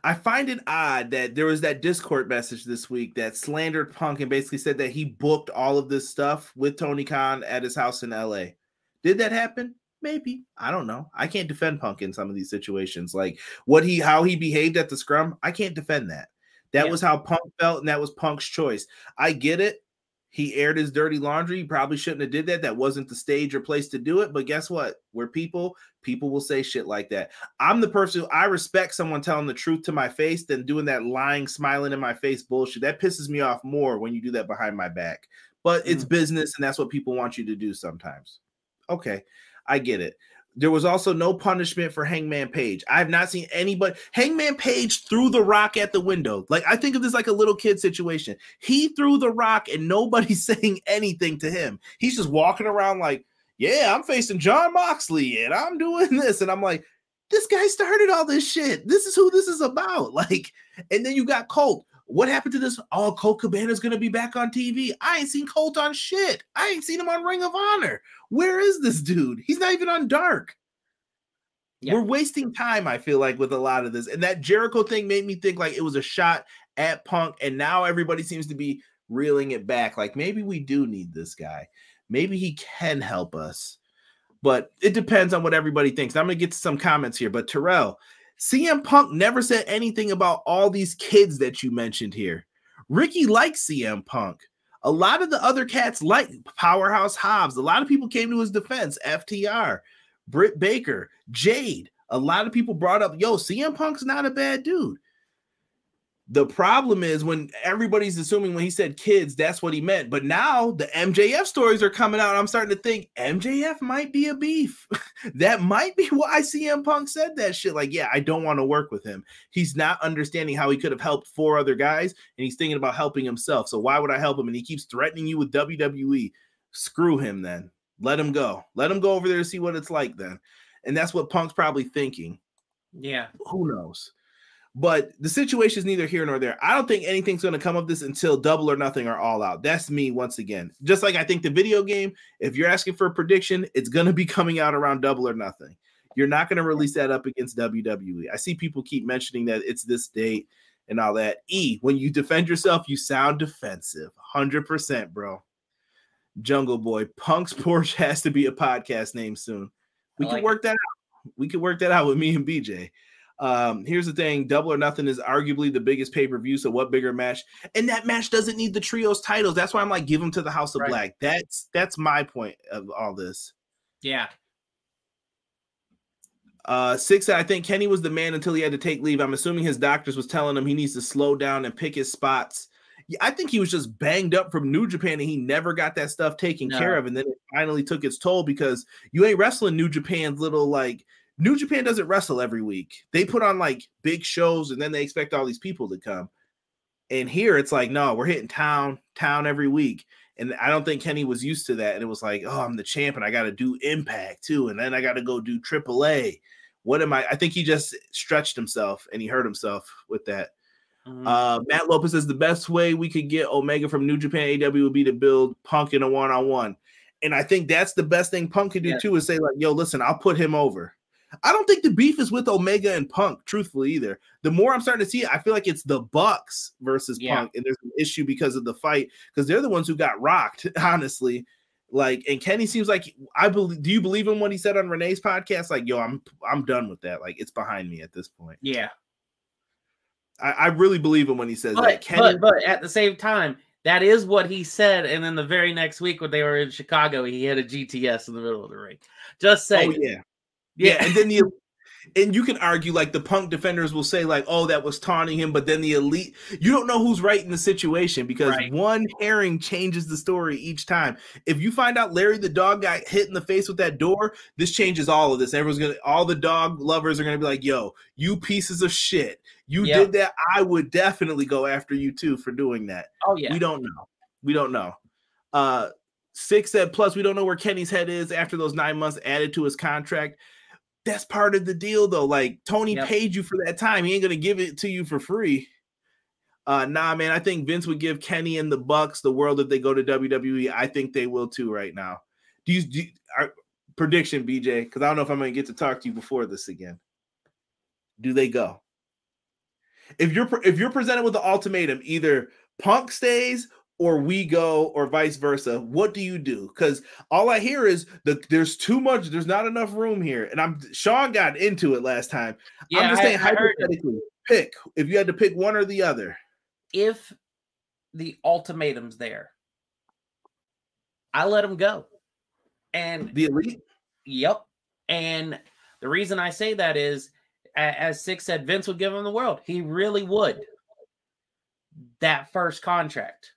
I find it odd that there was that Discord message this week that slandered Punk and basically said that he booked all of this stuff with Tony Khan at his house in LA. Did that happen? Maybe. I don't know. I can't defend Punk in some of these situations. Like how he behaved at the scrum, I can't defend that. That was how Punk felt, and that was Punk's choice. I get it. He aired his dirty laundry. He probably shouldn't have did that. That wasn't the stage or place to do it. But guess what? We're people. People will say shit like that. I'm the person I respect someone telling the truth to my face than doing that lying, smiling in my face bullshit. That pisses me off more when you do that behind my back. But it's business, and that's what people want you to do sometimes. Okay, I get it. There was also no punishment for Hangman Page. I have not seen anybody. Hangman Page threw the rock at the window. Like, I think of this like a little kid situation. He threw the rock and nobody's saying anything to him. He's just walking around like, yeah, I'm facing Jon Moxley and I'm doing this. And I'm like, this guy started all this shit. This is who this is about. Like, and then you got Colt. What happened to this? Oh, Colt Cabana's going to be back on TV. I ain't seen Colt on shit. I ain't seen him on Ring of Honor. Where is this dude? He's not even on Dark. Yeah. We're wasting time, I feel like, with a lot of this. And that Jericho thing made me think like it was a shot at Punk. And now everybody seems to be reeling it back. Like, maybe we do need this guy. Maybe he can help us. But it depends on what everybody thinks. I'm going to get to some comments here. But Terrell, CM Punk never said anything about all these kids that you mentioned here. Ricky likes CM Punk. A lot of the other cats like Powerhouse Hobbs. A lot of people came to his defense. FTR. Britt Baker, Jade. A lot of people brought up, yo, CM Punk's not a bad dude. The problem is when everybody's assuming when he said kids, that's what he meant. But now the MJF stories are coming out. I'm starting to think MJF might be a beef. That might be why CM Punk said that shit. Like, yeah, I don't want to work with him. He's not understanding how he could have helped 4 other guys, and he's thinking about helping himself. So why would I help him? And he keeps threatening you with WWE. Screw him then. Let him go. Let him go over there to see what it's like then. And that's what Punk's probably thinking. Yeah. Who knows? But the situation is neither here nor there. I don't think anything's going to come of this until Double or Nothing are all out. That's me once again. Just like I think the video game, if you're asking for a prediction, it's going to be coming out around Double or Nothing. You're not going to release that up against WWE. I see people keep mentioning that it's this date and all that. When you defend yourself, you sound defensive. 100%, bro. Jungle Boy, Punk's Porch has to be a podcast name soon. We can work that out. We can work that out with me and BJ. Here's the thing. Double or Nothing is arguably the biggest pay-per-view. So what bigger match? And that match doesn't need the trios titles. That's why I'm like, give them to the House of Black. That's my point of all this. Yeah. 6, I think Kenny was the man until he had to take leave. I'm assuming his doctors was telling him he needs to slow down and pick his spots. Yeah, I think he was just banged up from New Japan and he never got that stuff taken care of. And then it finally took its toll because you ain't wrestling New Japan's little like New Japan doesn't wrestle every week. They put on like big shows and then they expect all these people to come. And here it's like, no, we're hitting town every week. And I don't think Kenny was used to that. And it was like, oh, I'm the champ and I got to do Impact too. And then I got to go do AAA. What am I? I think he just stretched himself and he hurt himself with that. Matt Lopez says the best way we could get Omega from New Japan AEW would be to build Punk in a one-on-one. And I think that's the best thing Punk could do too, is say like, yo, listen, I'll put him over. I don't think the beef is with Omega and Punk, truthfully, either. The more I'm starting to see it, I feel like it's the Bucks versus Punk, and there's an issue because of the fight, because they're the ones who got rocked, honestly. Like, and Kenny seems like, do you believe in what he said on Renee's podcast? Like, yo, I'm done with that. Like, it's behind me at this point. Yeah. I really believe him when he says that. Kenny, but at the same time, that is what he said. And then the very next week when they were in Chicago, he hit a GTS in the middle of the ring. Just saying. Oh, yeah. Yeah, and then and you can argue like the Punk defenders will say like, oh, that was taunting him, but then the Elite, you don't know who's right in the situation because one herring changes the story each time. If you find out Larry the dog got hit in the face with that door, this changes all of this. All the dog lovers are gonna be like, yo, you pieces of shit. You did that. I would definitely go after you too for doing that. Oh yeah. We don't know. 6 said, plus we don't know where Kenny's head is after those 9 months added to his contract. That's part of the deal, though. Like, Tony paid you for that time. He ain't going to give it to you for free. Nah, man, I think Vince would give Kenny and the Bucks the world if they go to WWE. I think they will, too, right now. Prediction, BJ, because I don't know if I'm going to get to talk to you before this again. Do they go? If you're presented with the ultimatum, either Punk stays or we go, or vice versa, what do you do? Because all I hear is there's too much, there's not enough room here. And Sean got into it last time. Yeah, I'm just saying hypothetically, pick if you had to pick one or the other. If the ultimatum's there, I let him go. And the Elite? Yep. And the reason I say that is, as Six said, Vince would give him the world. He really would. That first contract.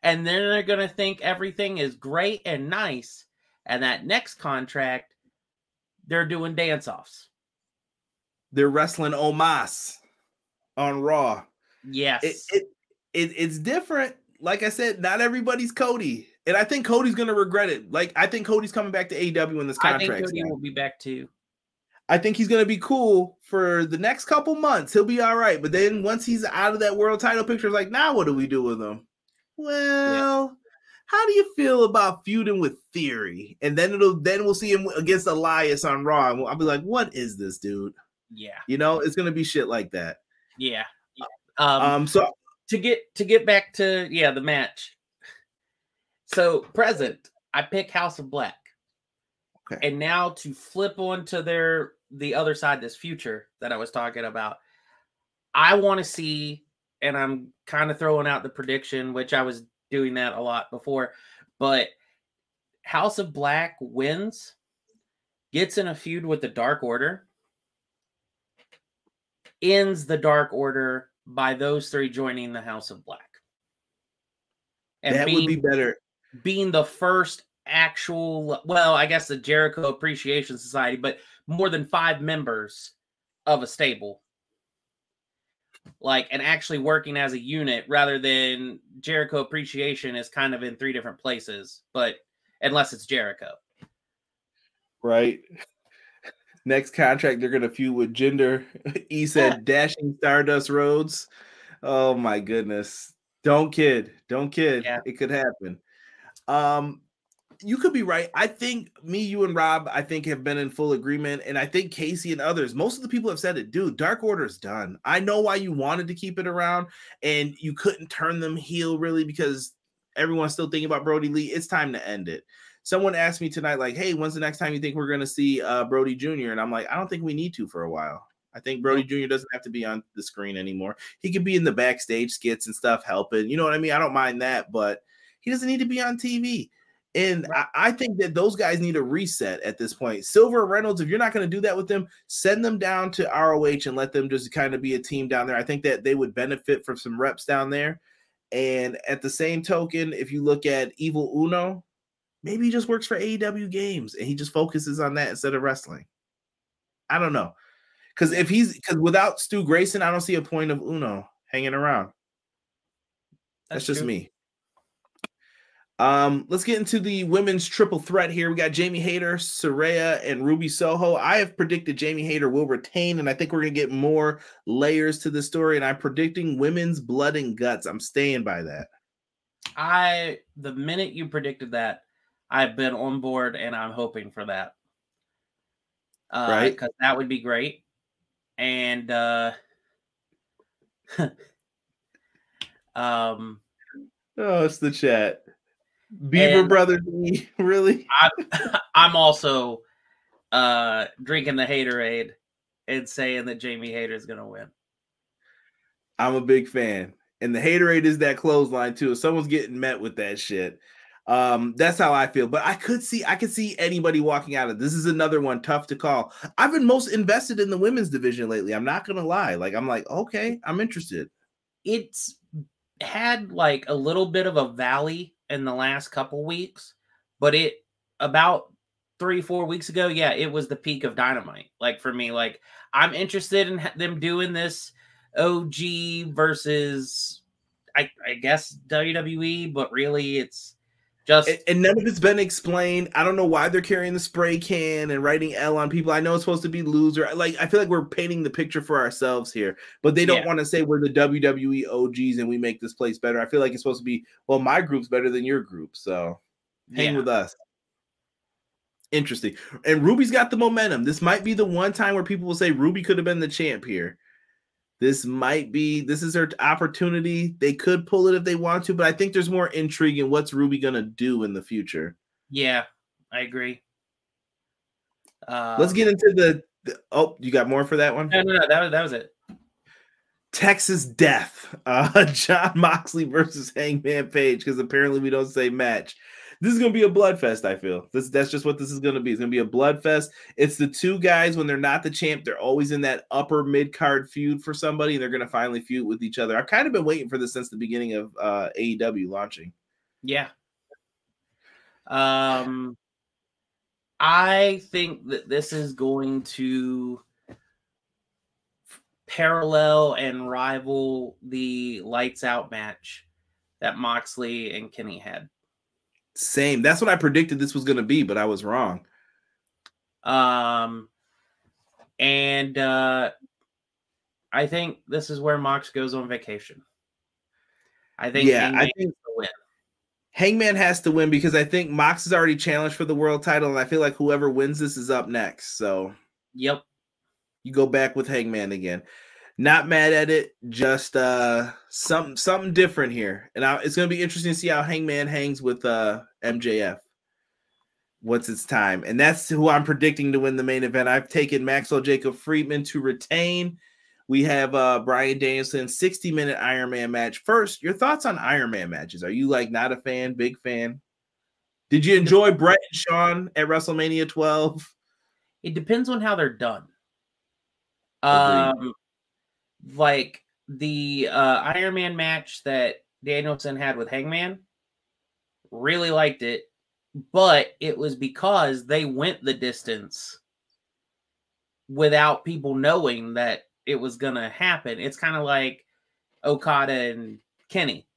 And then they're going to think everything is great and nice. And that next contract, they're doing dance-offs. They're wrestling Omos on Raw. Yes. It's different. Like I said, not everybody's Cody. And I think Cody's going to regret it. Like, I think Cody's coming back to AEW when this contract. I think Cody will be back too. I think he's going to be cool for the next couple months. He'll be all right. But then once he's out of that world title picture, it's like, now what do we do with him? Well, how do you feel about feuding with Theory? And then we'll see him against Elias on Raw. And I'll be like, what is this, dude? Yeah. You know, it's going to be shit like that. Yeah. So to get back to the match. So present, I pick House of Black. Okay. And now to flip onto the other side, this future that I was talking about, I want to see, and I'm kind of throwing out the prediction, which I was doing that a lot before, but House of Black wins, gets in a feud with the Dark Order, ends the Dark Order by those three joining the House of Black. And that would be better. Being the first actual, well, I guess the Jericho Appreciation Society, but more than 5 members of a stable. Like, and actually working as a unit rather than Jericho Appreciation is kind of in 3 different places, but unless it's Jericho. Right. Next contract, they're going to feud with Jinder. He said Dashing Stardust Rhodes. Oh, my goodness. Don't kid. Yeah. It could happen. You could be right. I think me, you, and Rob, I think have been in full agreement. And I think Casey and others, most of the people have said it. Dude, Dark Order's done. I know why you wanted to keep it around and you couldn't turn them heel really because everyone's still thinking about Brody Lee. It's time to end it. Someone asked me tonight, like, hey, when's the next time you think we're going to see Brody Jr.? And I'm like, I don't think we need to for a while. I think Brody Jr. doesn't have to be on the screen anymore. He could be in the backstage skits and stuff helping. You know what I mean? I don't mind that, but he doesn't need to be on TV. And I think that those guys need a reset at this point. Silver and Reynolds, if you're not going to do that with them, send them down to ROH and let them just kind of be a team down there. I think that they would benefit from some reps down there. And at the same token, if you look at Evil Uno, maybe he just works for AEW Games and he just focuses on that instead of wrestling. I don't know. Because without Stu Grayson, I don't see a point of Uno hanging around. That's just me. Let's get into the women's triple threat here. We got Jamie Hayter, Saraya, and Ruby Soho. I have predicted Jamie Hayter will retain, and I think we're going to get more layers to the story, and I'm predicting women's blood and guts. I'm staying by that. The minute you predicted that, I've been on board, and I'm hoping for that. Right? Because that would be great. And it's the chat. Beaver Brothers, really? I'm also drinking the Haterade and saying that Jamie Hayter is going to win. I'm a big fan. And the Haterade is that clothesline, too. If someone's getting met with that shit, that's how I feel. But I could see anybody walking out of this. Is another one tough to call. I've been most invested in the women's division lately. I'm not going to lie. I'm like, okay, I'm interested. It's had like a little bit of a valley in the last couple weeks, but about 3-4 weeks ago, it was the peak of Dynamite. Like for me, like I'm interested in them doing this OG versus I guess WWE, but really it's just and none of it's been explained. I don't know why they're carrying the spray can and writing L on people. I know it's supposed to be loser. Like I feel like we're painting the picture for ourselves here, but they don't want to say we're the WWE OGs and we make this place better. I feel like it's supposed to be, well, my group's better than your group, so hang with us. Interesting. And Ruby's got the momentum. This might be the one time where people will say Ruby could have been the champ here. This is her opportunity. They could pull it if they want to, but I think there's more intrigue in what's Ruby going to do in the future. Yeah, I agree. Let's get into you got more for that one? No, that was it. Texas Death. Jon Moxley versus Hangman Page, because apparently we don't say match. This is going to be a bloodfest, I feel. That's just what this is going to be. It's going to be a bloodfest. It's the two guys, when they're not the champ, they're always in that upper mid-card feud for somebody, and they're going to finally feud with each other. I've kind of been waiting for this since the beginning of AEW launching. Yeah. I think that this is going to parallel and rival the Lights Out match that Moxley and Kenny had. Same. That's what I predicted this was going to be, but I was wrong. And I think this is where Mox goes on vacation. I think Hangman has to win. Hangman has to win because I think Mox is already challenged for the world title, and I feel like whoever wins this is up next. So, yep, you go back with Hangman again. Not mad at it, just something different here. And it's going to be interesting to see how Hangman hangs with MJF. What's its time? And that's who I'm predicting to win the main event. I've taken Maxwell Jacob Friedman to retain. We have Bryan Danielson, 60-minute Iron Man match. First, your thoughts on Iron Man matches. Are you like not a fan, big fan? Did you enjoy Brett and Shawn at WrestleMania 12? It depends on how they're done. Agreed. Like the Iron Man match that Danielson had with Hangman, really liked it, but it was because they went the distance without people knowing that it was going to happen. It's kind of like Okada and Kenny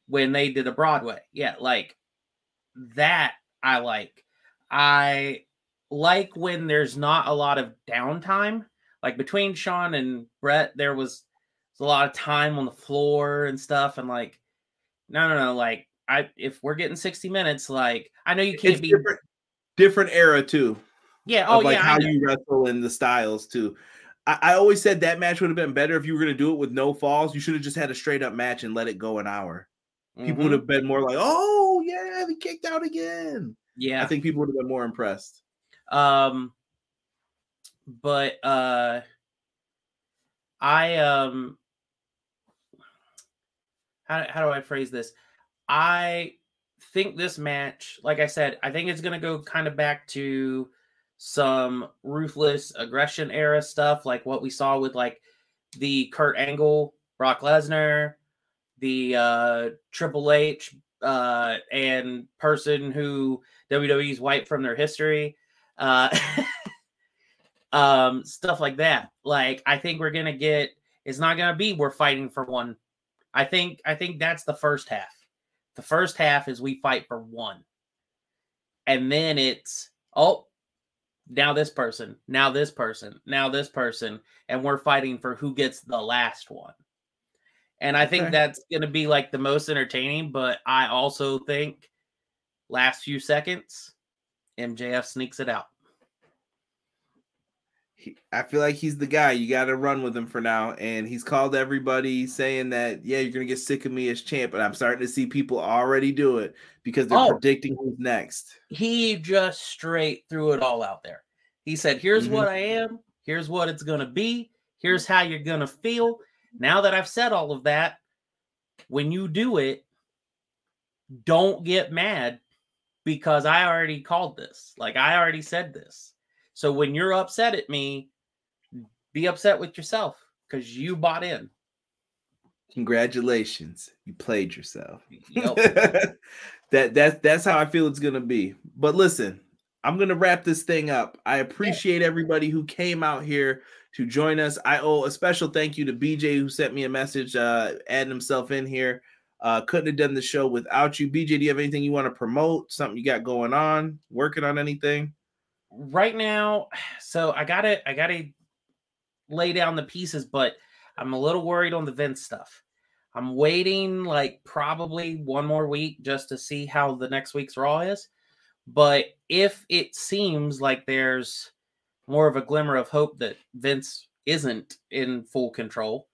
when they did a Broadway. Yeah, like that I like. I like when there's not a lot of downtime. Like between Sean and Brett, there was a lot of time on the floor and stuff. And like, no. Like, if we're getting 60 minutes, like, I know you can't be different era too. Yeah. Oh, like yeah. How you wrestle and the styles too. I always said that match would have been better if you were going to do it with no falls. You should have just had a straight up match and let it go an hour. People would have been more like, "Oh yeah, he kicked out again." Yeah, I think people would have been more impressed. But how do I phrase this? I think this match, like I said, I think it's going to go kind of back to some ruthless aggression era stuff, like what we saw with like the Kurt Angle, Brock Lesnar, the Triple H and person who WWE's wiped from their history, stuff like that. Like, I think we're going to get, it's not going to be we're fighting for one. I think that's the first half. The first half is we fight for one. And then it's, oh, now this person, now this person, now this person. And we're fighting for who gets the last one. And I think that's going to be like the most entertaining. But I also think last few seconds, MJF sneaks it out. I feel like he's the guy. You got to run with him for now. And he's called everybody saying that, yeah, you're going to get sick of me as champ. And I'm starting to see people already do it because they're predicting who's next. He just straight threw it all out there. He said, here's what I am. Here's what it's going to be. Here's how you're going to feel. Now that I've said all of that, when you do it, don't get mad because I already called this. Like, I already said this. So when you're upset at me, be upset with yourself because you bought in. Congratulations. You played yourself. Yep. That's how I feel it's going to be. But listen, I'm going to wrap this thing up. I appreciate everybody who came out here to join us. I owe a special thank you to BJ who sent me a message, adding himself in here. Couldn't have done the show without you. BJ, do you have anything you want to promote? Something you got going on? Working on anything? Right now, so I gotta lay down the pieces, but I'm a little worried on the Vince stuff. I'm waiting like probably one more week just to see how the next week's Raw is. But if it seems like there's more of a glimmer of hope that Vince isn't in full control,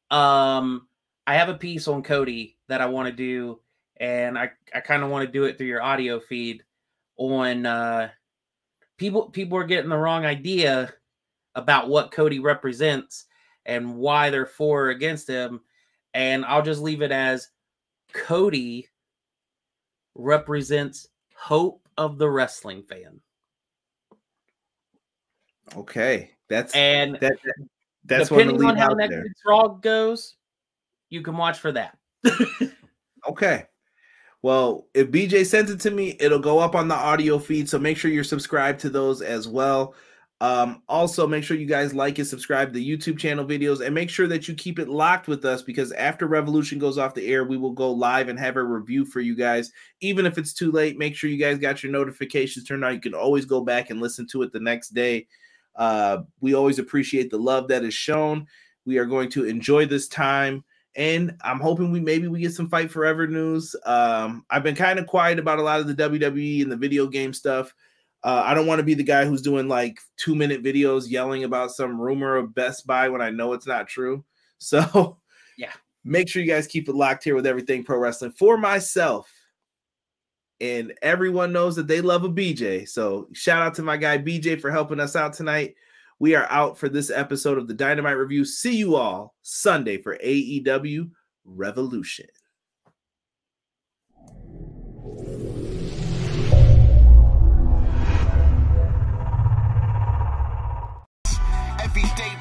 I have a piece on Cody that I want to do, and I kind of want to do it through your audio feed on people are getting the wrong idea about what Cody represents and why they're for or against him. And I'll just leave it as Cody represents hope of the wrestling fan. Okay. That's depending on how next week's Raw goes, you can watch for that. Okay. Well, if BJ sent it to me, it'll go up on the audio feed. So make sure you're subscribed to those as well. Also, make sure you guys like and subscribe to the YouTube channel videos, and make sure that you keep it locked with us because after Revolution goes off the air, we will go live and have a review for you guys. Even if it's too late, make sure you guys got your notifications turned on. You can always go back and listen to it the next day. We always appreciate the love that is shown. We are going to enjoy this time. And I'm hoping we get some Fight Forever news. I've been kind of quiet about a lot of the WWE and the video game stuff. I don't want to be the guy who's doing like 2-minute videos yelling about some rumor of Best Buy when I know it's not true. So yeah, make sure you guys keep it locked here with Everything Pro Wrestling. For myself, and everyone knows that they love a BJ. So shout out to my guy BJ for helping us out tonight. We are out for this episode of the Dynamite Review. See you all Sunday for AEW Revolution.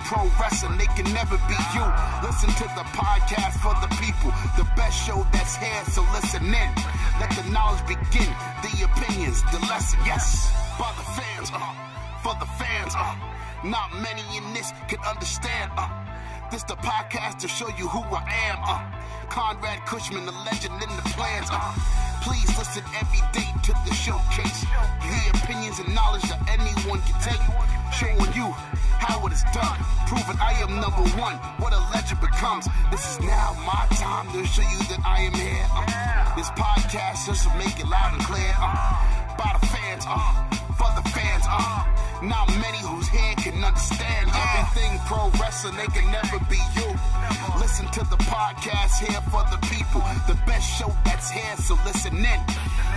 pro wrestling, they can never be you. Listen to the podcast for the people, the best show that's here, so listen in. Let the knowledge begin, the opinions, the lesson, yes. By the fans, for the fans, not many in this can understand, this the podcast to show you who I am, Conrad Cushman, the legend in the plans, please listen every day to the showcase, the opinions and knowledge that anyone can take, showing you how it is done, proving I am number one, what a legend becomes. This is now my time to show you that I am here, this podcast just to make it loud and clear, by the fans, for the fans, not many who's here can understand everything pro wrestling, they can never be you. Listen to the podcast here for the people, the best show that's here, so listen in.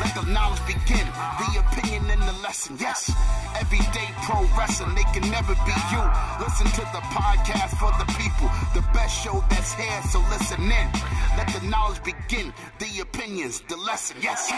Let the knowledge begin, the opinion and the lesson, yes. Everyday pro wrestling, they can never be you. Listen to the podcast for the people, the best show that's here, so listen in. Let the knowledge begin, the opinions, the lesson, yes.